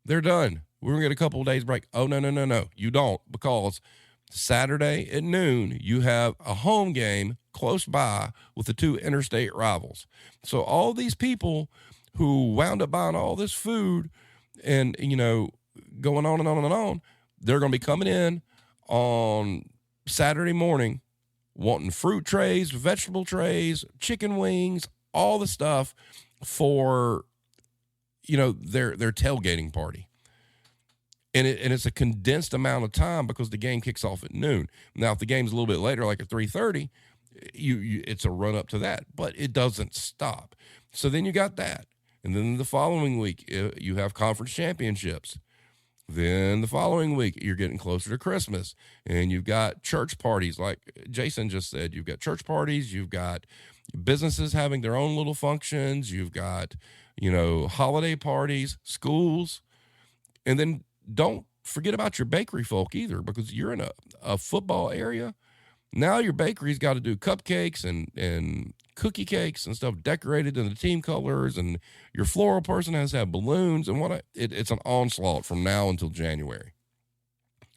they're done. We're gonna get a couple of days break. Oh, no. You don't, because Saturday at noon, you have a home game close by with the two interstate rivals. So all these people who wound up buying all this food and, going on and on and on, they're going to be coming in on Saturday morning wanting fruit trays, vegetable trays, chicken wings, all the stuff for, their tailgating party. And it's a condensed amount of time because the game kicks off at noon. Now, if the game's a little bit later, like at 3:30, it's a run up to that, but it doesn't stop. So then you got that. And then the following week, you have conference championships. Then the following week, you're getting closer to Christmas, and you've got church parties. Like Jason just said, you've got church parties, you've got businesses having their own little functions, you've got, holiday parties, schools, and then don't forget about your bakery folk either, because you're in a football area. Now your bakery's got to do cupcakes and cookie cakes and stuff decorated in the team colors, and your floral person has to have balloons, and it's an onslaught from now until January.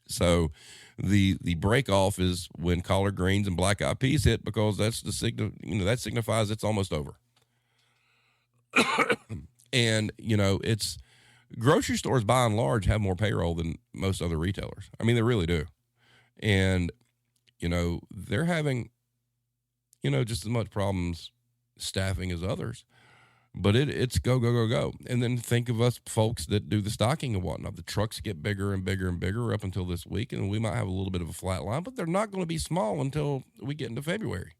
So the break off is when collard greens and black eyed peas hit, because that's that signifies it's almost over. And it's grocery stores by and large have more payroll than most other retailers. I mean, they really do. And they're having, just as much problems staffing as others, but it's go. And then think of us folks that do the stocking and whatnot. The trucks get bigger and bigger and bigger up until this week, and we might have a little bit of a flat line, but they're not going to be small until we get into February.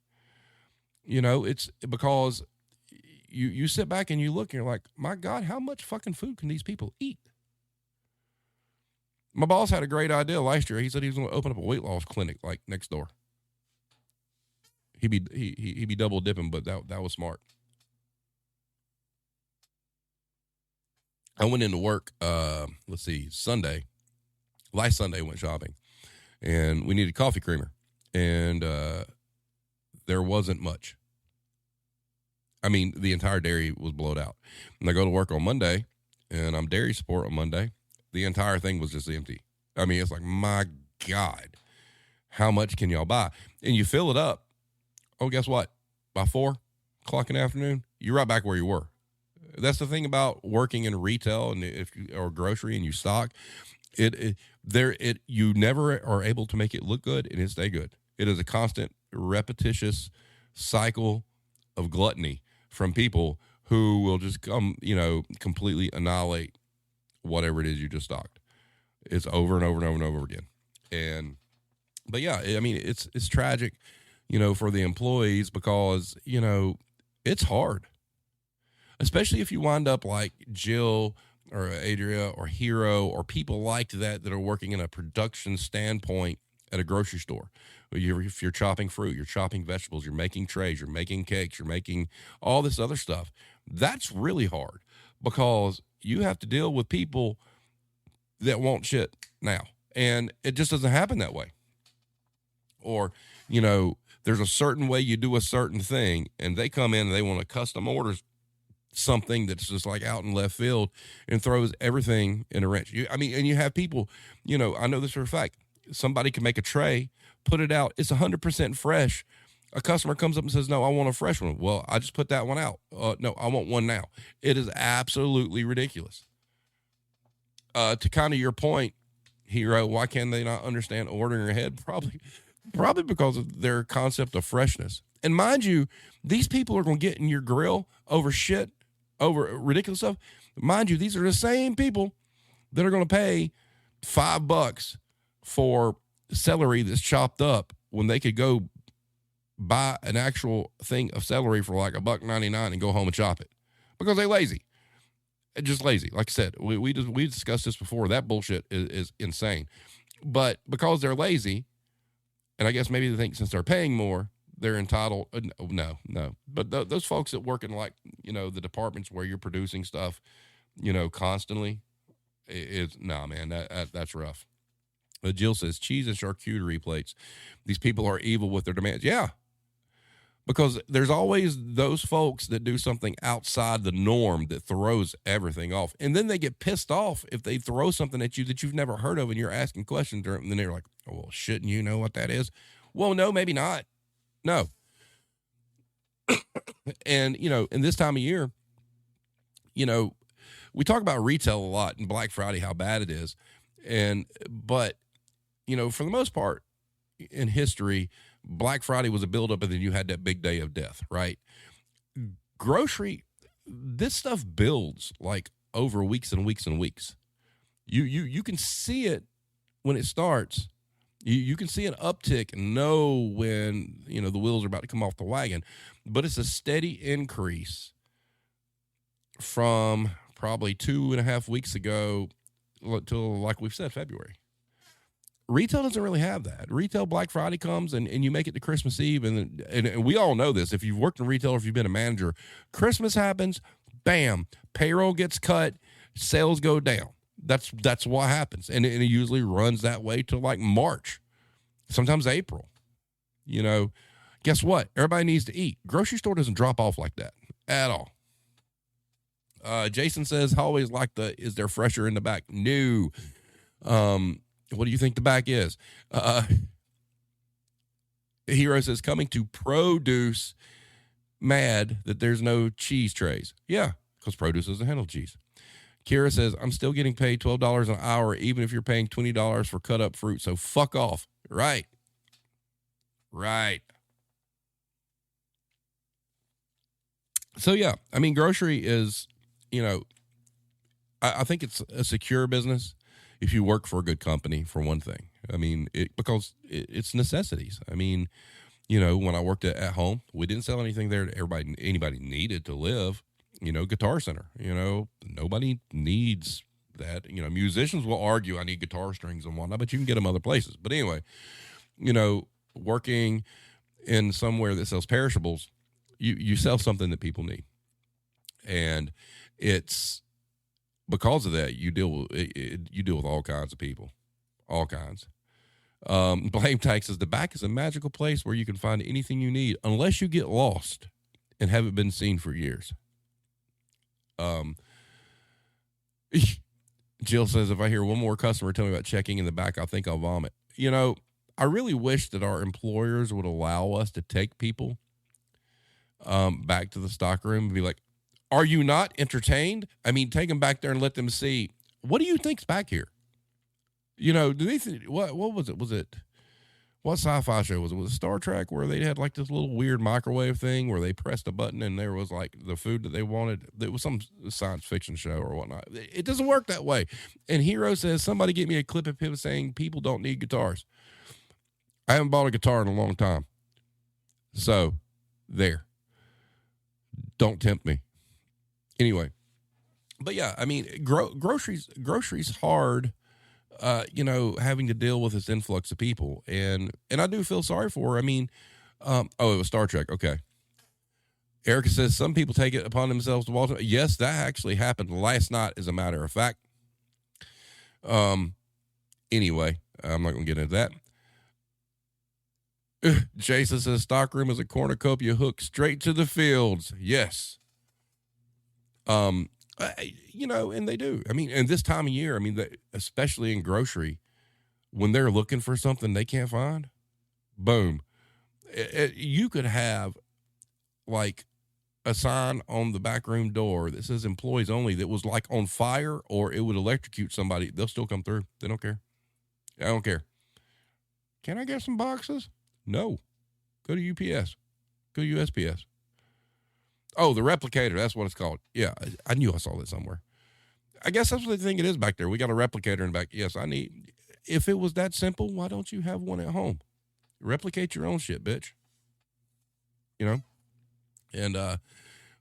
It's because you sit back and you look and you're like, my God, how much fucking food can these people eat? My boss had a great idea last year. He said he was going to open up a weight loss clinic like next door. He'd be double dipping, but that was smart. I went into work, Sunday. Last Sunday went shopping, and we needed coffee creamer, and there wasn't much. I mean, the entire dairy was blowed out. And I go to work on Monday, and I'm dairy support on Monday. The entire thing was just empty. I mean, it's like, my God, how much can y'all buy? And you fill it up. Oh, guess what? By 4 o'clock in the afternoon, you're right back where you were. That's the thing about working in retail or grocery and you stock. You never are able to make it look good and it stay good. It is a constant, repetitious cycle of gluttony from people who will just come, completely annihilate whatever it is you just stocked. It's over and over and over and over again. But yeah, I mean, it's tragic, for the employees, because, it's hard, especially if you wind up like Jill or Adria or Hero or people like that are working in a production standpoint at a grocery store. If you're chopping fruit, you're chopping vegetables, you're making trays, you're making cakes, you're making all this other stuff. That's really hard, because you have to deal with people that want shit now. And it just doesn't happen that way. Or, there's a certain way you do a certain thing, and they come in and they want to custom order something that's just like out in left field and throws everything in a wrench. And you have people, I know this for a fact. Somebody can make a tray, put it out. It's 100% fresh. A customer comes up and says, no, I want a fresh one. Well, I just put that one out. No, I want one now. It is absolutely ridiculous. To kind of your point, Hero, why can they not understand ordering ahead? Probably Probably because of their concept of freshness. And mind you, these people are going to get in your grill over shit, over ridiculous stuff. Mind you, these are the same people that are going to pay $5 for celery that's chopped up when they could go buy an actual thing of celery for like $1.99 and go home and chop it because they're lazy. Just lazy. Like I said, we discussed this before. That bullshit is insane. But because they're lazy, and I guess maybe they think since they're paying more, they're entitled. No. But those folks that work in like, the departments where you're producing stuff, constantly, nah, man, that's rough. Jill says cheese and charcuterie plates. These people are evil with their demands. Yeah. Because there's always those folks that do something outside the norm that throws everything off. And then they get pissed off if they throw something at you that you've never heard of and you're asking questions. And then they're like, oh, well, shouldn't you know what that is? Well, no, maybe not. No. And, in this time of year, we talk about retail a lot and Black Friday, how bad it is. But, for the most part in history, Black Friday was a buildup, and then you had that big day of death, right? Grocery, this stuff builds like over weeks and weeks and weeks. You can see it when it starts. You can see an uptick and know when, the wheels are about to come off the wagon, but it's a steady increase from probably 2.5 weeks ago till, like we've said, February. Retail doesn't really have that. Retail, Black Friday comes and you make it to Christmas Eve. And we all know this. If you've worked in retail or if you've been a manager, Christmas happens, bam, payroll gets cut, sales go down. That's what happens. And it usually runs that way till like March, sometimes April. Guess what? Everybody needs to eat. Grocery store doesn't drop off like that at all. Jason says, I always like is there fresher in the back? No. What do you think the back is? Hero says, coming to produce, mad that there's no cheese trays. Yeah, because produce doesn't handle cheese. Kira says, I'm still getting paid $12 an hour, even if you're paying $20 for cut up fruit. So fuck off. Right. So yeah, I mean, grocery is, I think it's a secure business. If you work for a good company, for one thing, I mean, because it's necessities. I mean, when I worked at home, we didn't sell anything there that anybody needed to live. Guitar Center, nobody needs that. Musicians will argue I need guitar strings and whatnot, but you can get them other places. But anyway, working in somewhere that sells perishables, you sell something that people need. And it's, because of that, you deal with all kinds of people, all kinds. Blame Tax says the back is a magical place where you can find anything you need unless you get lost and haven't been seen for years. Jill says, if I hear one more customer tell me about checking in the back, I think I'll vomit. I really wish that our employers would allow us to take people back to the stockroom and be like, are you not entertained? I mean, take them back there and let them see. What do you think's back here? Do they think, what was it? What sci-fi show was it? Was it Star Trek, where they had like this little weird microwave thing where they pressed a button and there was like the food that they wanted? It was some science fiction show or whatnot. It doesn't work that way. And Hero says, somebody get me a clip of him saying people don't need guitars. I haven't bought a guitar in a long time. So there. Don't tempt me. Anyway, but yeah, I mean, groceries hard, having to deal with this influx of people. And I do feel sorry for her. I mean, it was Star Trek. Okay. Erica says some people take it upon themselves to walk. Yes, that actually happened last night, as a matter of fact. Anyway, I'm not going to get into that. Jason says stockroom is a cornucopia hook straight to the fields. Yes. And they do. I mean, and this time of year, I mean, especially in grocery, when they're looking for something they can't find, boom. You could have like a sign on the back room door that says employees only that was like on fire, or it would electrocute somebody. They'll still come through. They don't care. I don't care. Can I get some boxes? No. Go to UPS. Go to USPS. Oh, the replicator. That's what it's called. Yeah, I knew I saw that somewhere. I guess that's what they think it is back there. We got a replicator in the back. Yes, if it was that simple, why don't you have one at home? Replicate your own shit, bitch. You know? And,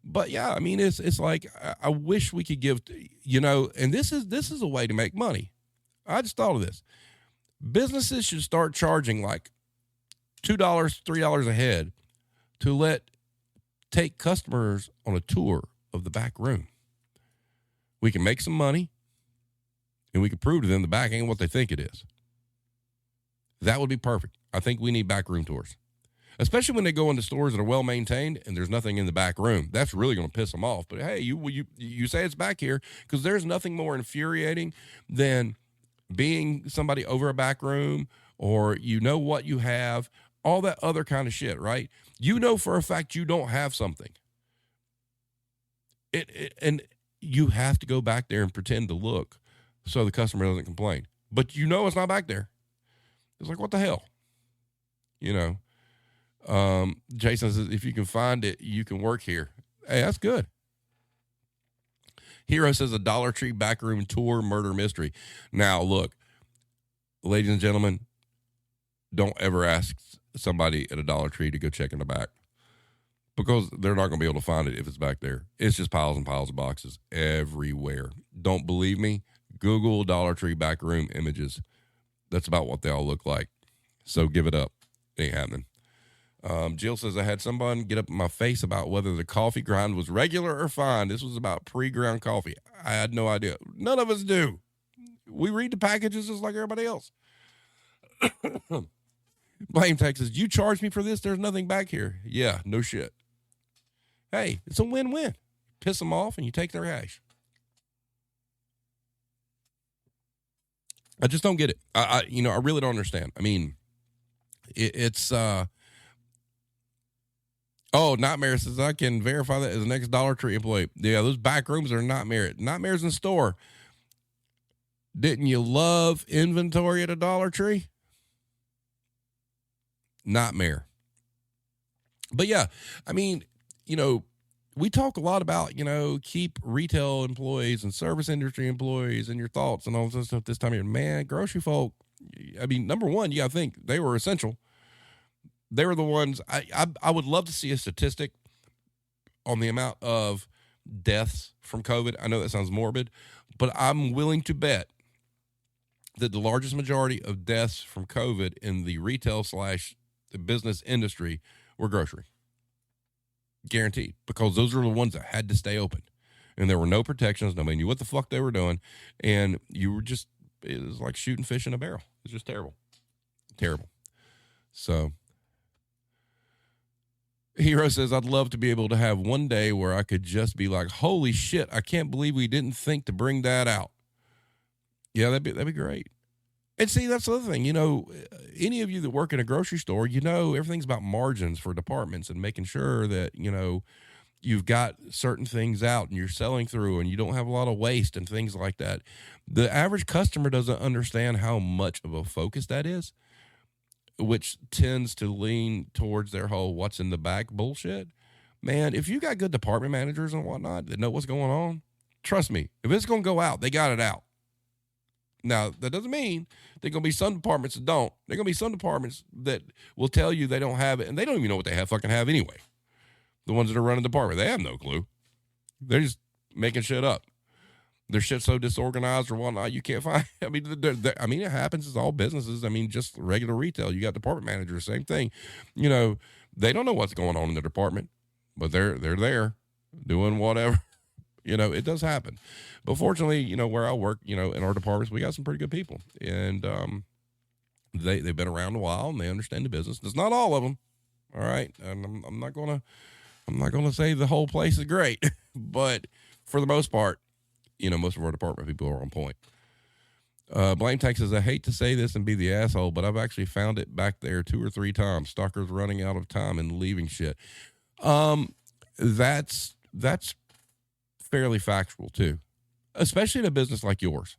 but yeah, I mean, it's like, I wish we could give, and this is a way to make money. I just thought of this. Businesses should start charging like $2, $3 a head to take customers on a tour of the back room. We can make some money, and we can prove to them the back ain't what they think it is. That would be perfect. I think we need back room tours, especially when they go into stores that are well maintained and there's nothing in the back room. That's really going to piss them off. But hey, you say it's back here, because there's nothing more infuriating than being somebody over a back room, or what you have, all that other kind of shit, right? You know for a fact you don't have something. And you have to go back there and pretend to look so the customer doesn't complain. But it's not back there. It's like, what the hell? Jason says, if you can find it, you can work here. Hey, that's good. Hero says a Dollar Tree backroom tour murder mystery. Now, look, ladies and gentlemen, don't ever ask somebody at a Dollar Tree to go check in the back, because they're not going to be able to find it if it's back there. It's just piles and piles of boxes everywhere. Don't believe me? Google Dollar Tree backroom images. That's about what they all look like. So give it up. It ain't happening. Jill says, I had someone get up in my face about whether the coffee grind was regular or fine. This was about pre-ground coffee. I had no idea. None of us do. We read the packages just like everybody else. Blame Texas. You charge me for this? There's nothing back here. Yeah, no shit. Hey, it's a win-win. Piss them off and you take their hash. I just don't get it. I really don't understand. I mean, it's Nightmare says, I can verify that as the next Dollar Tree employee. Yeah, those back rooms are Nightmare. Nightmares in store. Didn't you love inventory at a Dollar Tree? Nightmare. But yeah, I mean, we talk a lot about, keep retail employees and service industry employees in your thoughts and all this stuff this time of year. Man, grocery folk, I mean, number one, you got to think they were essential. They were the ones. I would love to see a statistic on the amount of deaths from COVID. I know that sounds morbid, but I'm willing to bet that the largest majority of deaths from COVID in the retail / the business industry were grocery. Guaranteed. Because those are the ones that had to stay open. And there were no protections. Nobody knew what the fuck they were doing. And it was like shooting fish in a barrel. It's just terrible. Terrible. So Hero says, I'd love to be able to have one day where I could just be like, holy shit, I can't believe we didn't think to bring that out. Yeah, that'd be great. And see, that's the other thing, any of you that work in a grocery store, everything's about margins for departments and making sure that, you've got certain things out and you're selling through and you don't have a lot of waste and things like that. The average customer doesn't understand how much of a focus that is, which tends to lean towards their whole what's in the back bullshit. Man, if you got good department managers and whatnot that know what's going on, trust me, if it's going to go out, they got it out. Now, that doesn't mean there are going to be some departments that don't. There are going to be some departments that will tell you they don't have it, and they don't even know what they fucking have anyway. The ones that are running the department, they have no clue. They're just making shit up. Their shit's so disorganized or whatnot, you can't find. I mean, it happens. It's all businesses. I mean, just regular retail. You got department managers, same thing. They don't know what's going on in their department, but they're there doing whatever. It does happen. But fortunately, where I work, in our departments, we got some pretty good people. And they've been around a while and they understand the business. It's not all of them. All right. And I'm not gonna say the whole place is great, but for the most part, most of our department people are on point. Blame Texas, I hate to say this and be the asshole, but I've actually found it back there 2 or 3 times. Stalkers running out of time and leaving shit. That's fairly factual too, especially in a business like yours.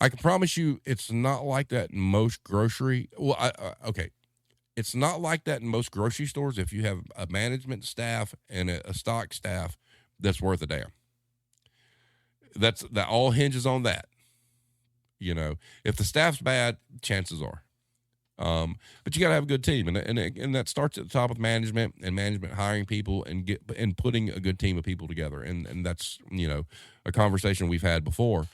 I can promise you it's not like that in most grocery. Well, okay. It's not like that in most grocery stores if you have a management staff and a stock staff that's worth a damn. That all hinges on that. If the staff's bad, chances are. But you got to have a good team, and that starts at the top with management and management hiring people and putting a good team of people together, and that's a conversation we've had before.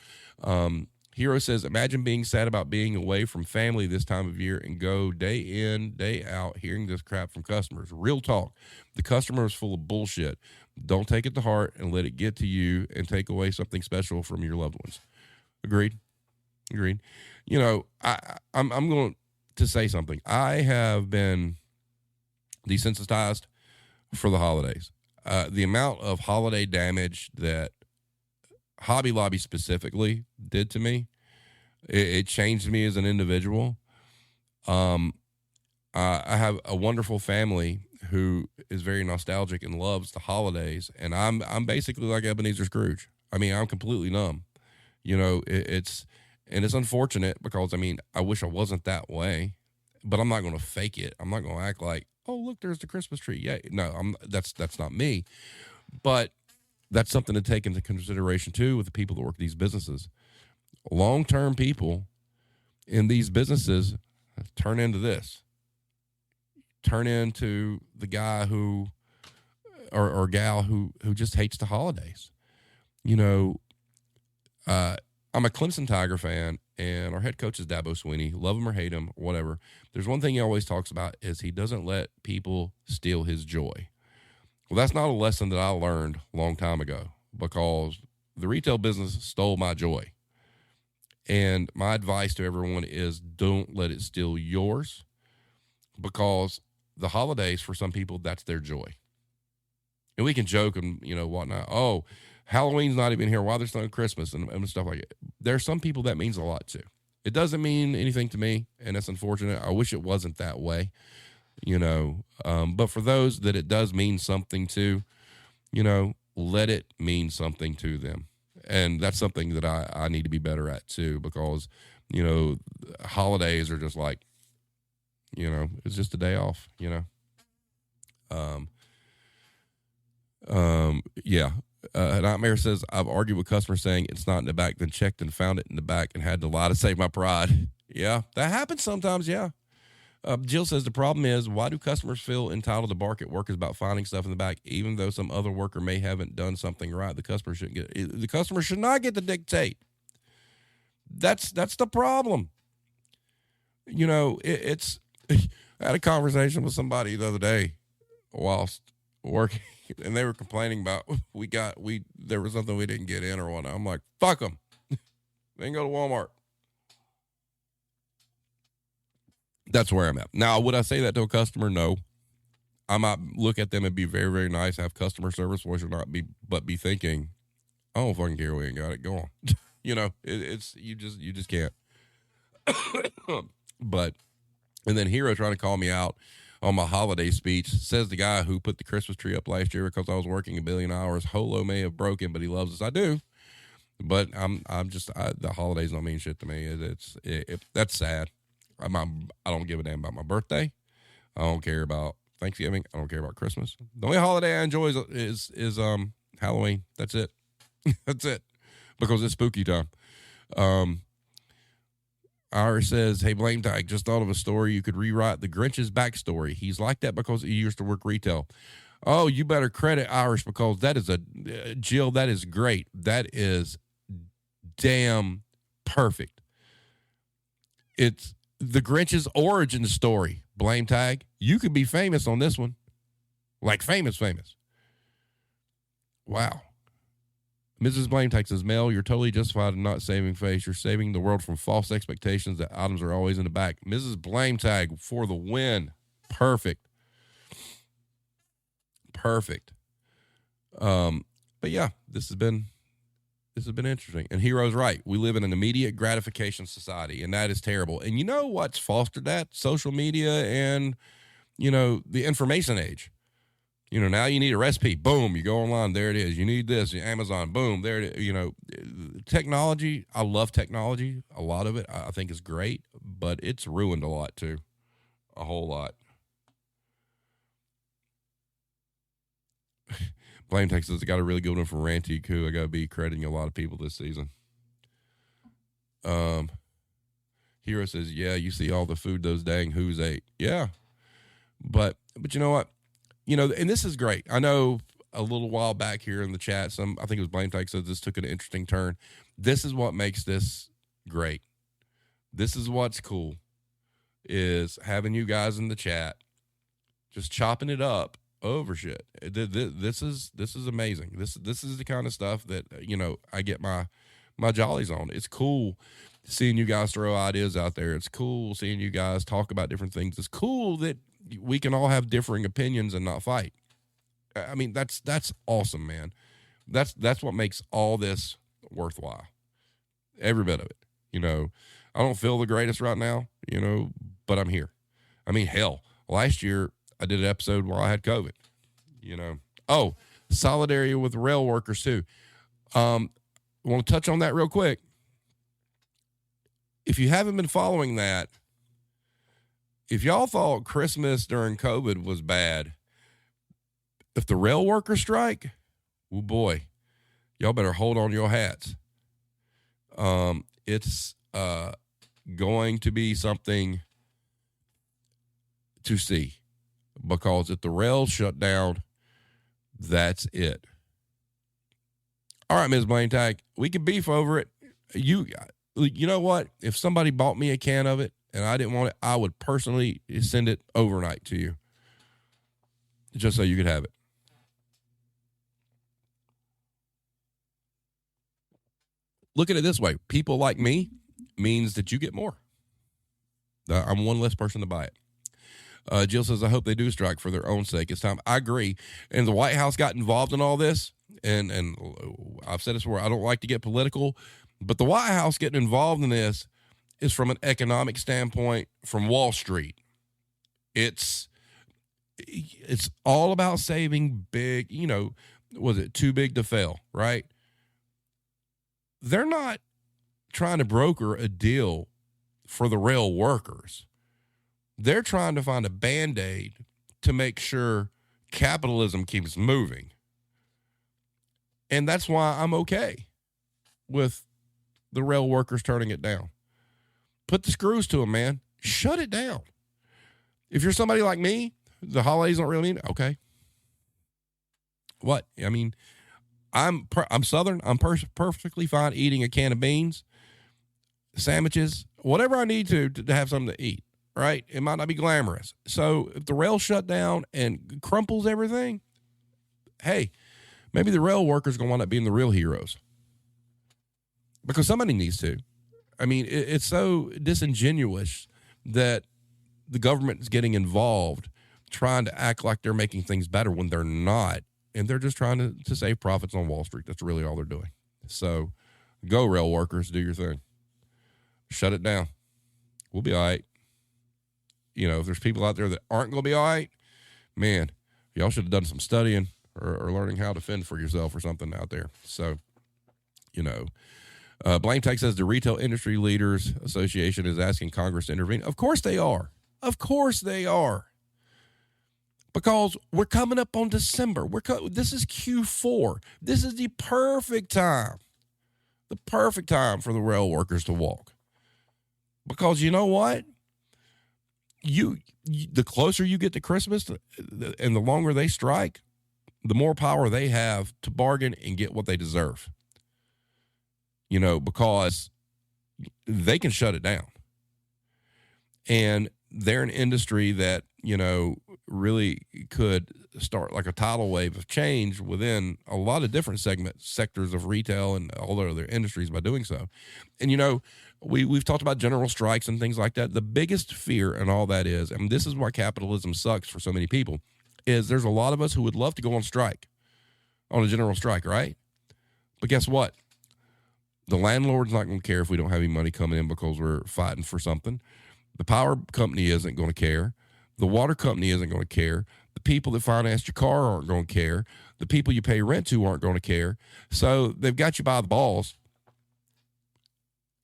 Hero says, imagine being sad about being away from family this time of year and go day in, day out hearing this crap from customers. Real talk. The customer is full of bullshit. Don't take it to heart and let it get to you and take away something special from your loved ones. Agreed. I'm going to say something. I have been desensitized for the holidays. The amount of holiday damage that Hobby Lobby specifically did to me, it changed me as an individual. I have a wonderful family who is very nostalgic and loves the holidays, and I'm basically like Ebenezer Scrooge. I mean, I'm completely numb. It's unfortunate because I wish I wasn't that way, but I'm not going to fake it. I'm not going to act like, oh, look, there's the Christmas tree. Yeah, no, that's not me. But that's something to take into consideration too with the people that work these businesses. Long-term people in these businesses turn into this. Turn into the guy who or gal who just hates the holidays. I'm a Clemson Tiger fan, and our head coach is Dabo Swinney. Love him or hate him, whatever. There's one thing he always talks about is he doesn't let people steal his joy. Well, that's not a lesson that I learned a long time ago because the retail business stole my joy. And my advice to everyone is don't let it steal yours because the holidays, for some people, that's their joy. And we can joke and, whatnot. Oh, Halloween's not even here. Why there's no Christmas and stuff like it. There are some people that means a lot to. It doesn't mean anything to me, and that's unfortunate. I wish it wasn't that way. But for those that it does mean something to, let it mean something to them. And that's something that I need to be better at too, because, holidays are just like, it's just a day off, yeah. Nightmare says, I've argued with customers saying it's not in the back, then checked and found it in the back and had to lie to save my pride. Yeah, that happens sometimes. Yeah. Jill says the problem is, why do customers feel entitled to bark at workers about finding stuff in the back, even though some other worker may haven't done something right? The customer should not get to dictate. That's the problem. It's. I had a conversation with somebody the other day whilst working, and they were complaining about there was something we didn't get in or whatnot. I'm like, fuck them. They can go to Walmart. That's where I'm at. Now, would I say that to a customer? No. I might look at them and be very, very nice, have customer service voice or not but be thinking, I don't fucking care, we ain't got it, go on. It's you just can't. But, and then Hero trying to call me out on my holiday speech, says the guy who put the Christmas tree up last year because I was working 1 billion hours. Holo may have broken, but he loves us. I do. But the holidays don't mean shit to me. That's sad. I don't give a damn about my birthday. I don't care about Thanksgiving. I don't care about Christmas. The only holiday I enjoy is Halloween. That's it. That's it. Because it's spooky time. Ira says, hey, Blame Tag, just thought of a story. You could rewrite the Grinch's backstory. He's like that because he used to work retail. Oh, you better credit Irish because that is Jill, that is great. That is damn perfect. It's the Grinch's origin story. Blame Tag. You could be famous on this one. Like famous. Wow. Mrs. Blame Tag says, Mel, you're totally justified in not saving face. You're saving the world from false expectations that items are always in the back. Mrs. Blame Tag for the win. Perfect. But yeah, this has been interesting. And Hero's right. We live in an immediate gratification society, and that is terrible. And you know what's fostered that? Social media and, the information age. You know, now you need a recipe. Boom, you go online. There it is. You need this. Amazon. Boom, there it is. You know, technology. I love technology. A lot of it I think is great, but it's ruined a lot too. A whole lot. Blame Texas. I got a really good one from Ranty Coo. I got to be crediting a lot of people this season. Hero says, yeah, you see all the food those dang who's ate. Yeah. But you know what? You know, and this is great. I know a little while back here in the chat, I think it was Blame Tech said this took an interesting turn. This is what makes this great. This is what's cool, is having you guys in the chat just chopping it up over shit. This is amazing. This is the kind of stuff that, you know, I get my jollies on. It's cool seeing you guys throw ideas out there. It's cool seeing you guys talk about different things. It's cool that we can all have differing opinions and not fight. I mean, that's awesome, man. That's what makes all this worthwhile. Every bit of it. You know, I don't feel the greatest right now, you know, but I'm here. I mean, hell, last year I did an episode while I had COVID, you know. Oh, solidarity with rail workers too. I want to touch on that real quick. If you haven't been following that, if y'all thought Christmas during COVID was bad, if the rail workers strike, oh boy, y'all better hold on your hats. It's going to be something to see, because if the rails shut down, that's it. All right, Ms. Blaine Tag, we can beef over it. You know what? If somebody bought me a can of it and I didn't want it, I would personally send it overnight to you, just so you could have it. Look at it this way. People like me means that you get more. I'm one less person to buy it. Jill says, I hope they do strike for their own sake. It's time. I agree. And the White House got involved in all this. And I've said this before, I don't like to get political, but the White House getting involved in this is from an economic standpoint from Wall Street. It's all about saving big, you know, was it too big to fail, right? They're not trying to broker a deal for the rail workers. They're trying to find a Band-Aid to make sure capitalism keeps moving. And that's why I'm okay with the rail workers turning it down. Put the screws to them, man. Shut it down. If you're somebody like me, the holidays don't really mean, okay. What? I mean, I'm Southern. I'm perfectly fine eating a can of beans, sandwiches, whatever I need to have something to eat, right? It might not be glamorous. So if the rail shut down and crumples everything, hey, maybe the rail workers are going to wind up being the real heroes, because somebody needs to. I mean, it's so disingenuous that the government is getting involved trying to act like they're making things better when they're not. And they're just trying to save profits on Wall Street. That's really all they're doing. So go, rail workers, do your thing. Shut it down. We'll be all right. You know, if there's people out there that aren't going to be all right, man, y'all should have done some studying or learning how to fend for yourself or something out there. So, you know, Blame Tech says the Retail Industry Leaders Association is asking Congress to intervene. Of course they are. Of course they are. Because we're coming up on December. This is Q4. This is the perfect time for the rail workers to walk. Because you know what? The closer you get to Christmas and the longer they strike, the more power they have to bargain and get what they deserve. You know, because they can shut it down. And they're an industry that, you know, really could start like a tidal wave of change within a lot of different sectors of retail and all the other industries by doing so. And, you know, we've talked about general strikes and things like that. The biggest fear and all that is, and this is why capitalism sucks for so many people, is there's a lot of us who would love to go on strike, on a general strike, right? But guess what? The landlord's not going to care if we don't have any money coming in because we're fighting for something. The power company isn't going to care. The water company isn't going to care. The people that financed your car aren't going to care. The people you pay rent to aren't going to care. So they've got you by the balls.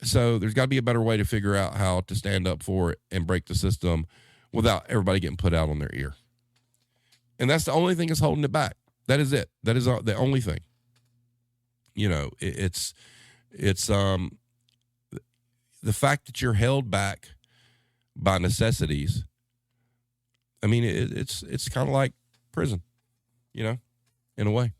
So there's got to be a better way to figure out how to stand up for it and break the system without everybody getting put out on their ear. And that's the only thing that's holding it back. That is it. That is the only thing. You know, it's the fact that you're held back by necessities. I mean, it's kind of like prison, you know, in a way.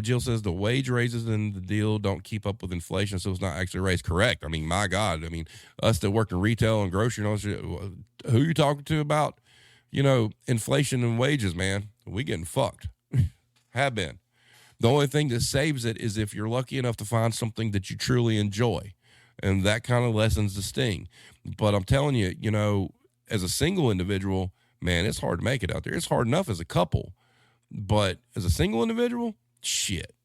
Jill says the wage raises in the deal don't keep up with inflation, so it's not actually raised. Correct. I mean, my God. I mean, us that work in retail and grocery and all shit, who you talking to about, you know, inflation and wages, man? We getting fucked. Have been. The only thing that saves it is if you're lucky enough to find something that you truly enjoy, and that kind of lessens the sting. But I'm telling you, you know, as a single individual, man, it's hard to make it out there. It's hard enough as a couple, but as a single individual, shit,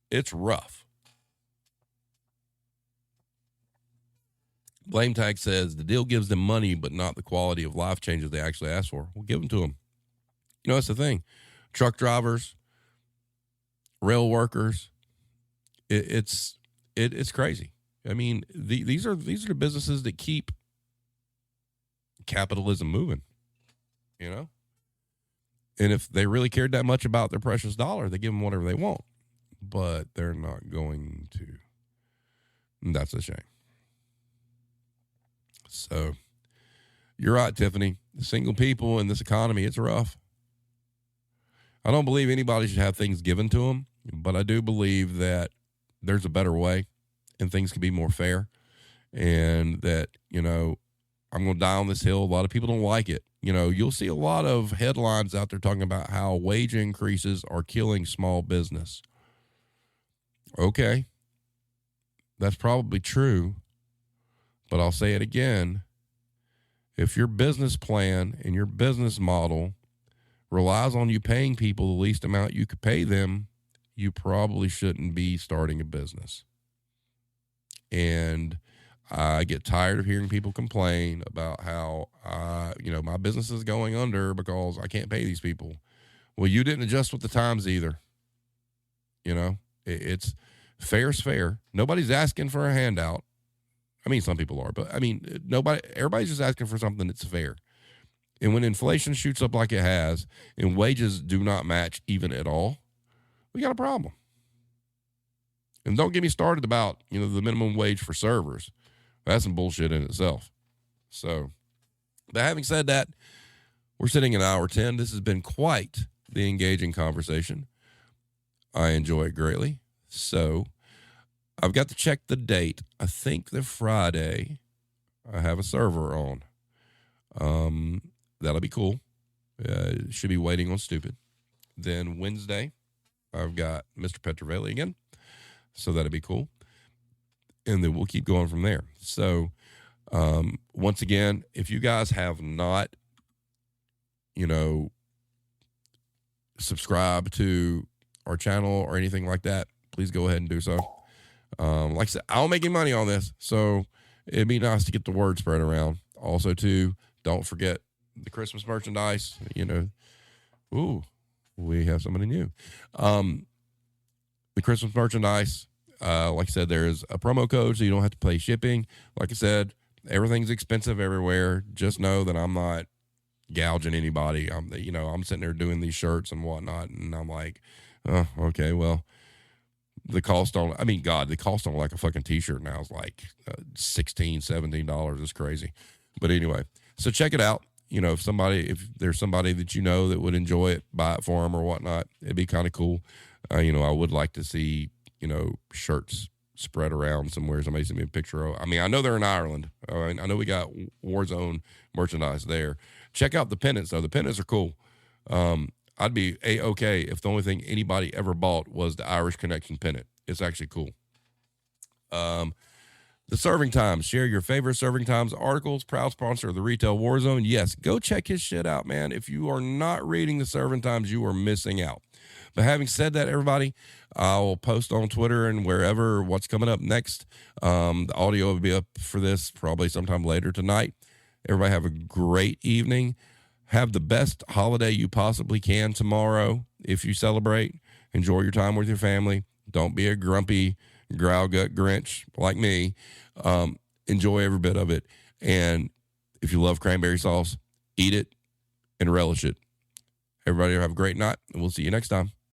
it's rough. Blame Tag says the deal gives them money, but not the quality of life changes they actually asked for. We'll give them to them. You know, that's the thing. Truck drivers, rail workers, it's crazy. I mean, these are the businesses that keep capitalism moving, you know? And if they really cared that much about their precious dollar, they give them whatever they want. But they're not going to. And that's a shame. So, you're right, Tiffany. Single people in this economy, it's rough. I don't believe anybody should have things given to them, but I do believe that there's a better way and things can be more fair. And that, you know, I'm going to die on this hill. A lot of people don't like it. You know, you'll see a lot of headlines out there talking about how wage increases are killing small business. Okay. That's probably true. But I'll say it again. If your business plan and your business model relies on you paying people the least amount you could pay them, you probably shouldn't be starting a business. And I get tired of hearing people complain about how, you know, my business is going under because I can't pay these people. Well, you didn't adjust with the times either. You know, it's fair's fair. Nobody's asking for a handout. I mean, some people are, but I mean, everybody's just asking for something that's fair. And when inflation shoots up like it has and wages do not match even at all, we got a problem. And don't get me started about, you know, the minimum wage for servers. That's some bullshit in itself. So, but having said that, we're sitting at hour 10. This has been quite the engaging conversation. I enjoy it greatly. So, I've got to check the date. I think the Friday I have a server on. That'll be cool. Should be waiting on Stupid. Then Wednesday, I've got Mr. Petrovelli again. So that'll be cool. And then we'll keep going from there. So, once again, if you guys have not, you know, subscribed to our channel or anything like that, please go ahead and do so. Like I said, I don't make any money on this, so it'd be nice to get the word spread around. Also, too, don't forget the Christmas merchandise. You know, ooh, we have somebody new. The Christmas merchandise, like I said, there is a promo code, so you don't have to pay shipping. Like I said, everything's expensive everywhere. Just know that I'm not gouging anybody. I'm sitting there doing these shirts and whatnot, and I'm like, oh, okay, well. The cost on like a fucking t-shirt now is like $16, $17. It's crazy. But anyway, so check it out. You know, if there's somebody that you know that would enjoy it, buy it for them or whatnot, it'd be kind of cool. You know, I would like to see, you know, shirts spread around somewhere. Somebody send me a picture of. I mean, I know they're in Ireland. I know we got Warzone merchandise there. Check out the pennants, though. The pennants are cool. I'd be A-okay if the only thing anybody ever bought was the Irish Connection pennant. It's actually cool. The Serving Times. Share your favorite Serving Times articles. Proud sponsor of the Retail Warzone. Yes, go check his shit out, man. If you are not reading the Serving Times, you are missing out. But having said that, everybody, I'll post on Twitter and wherever what's coming up next. The audio will be up for this probably sometime later tonight. Everybody have a great evening. Have the best holiday you possibly can tomorrow if you celebrate. Enjoy your time with your family. Don't be a grumpy, growl gut Grinch like me. Enjoy every bit of it. And if you love cranberry sauce, eat it and relish it. Everybody have a great night, and we'll see you next time.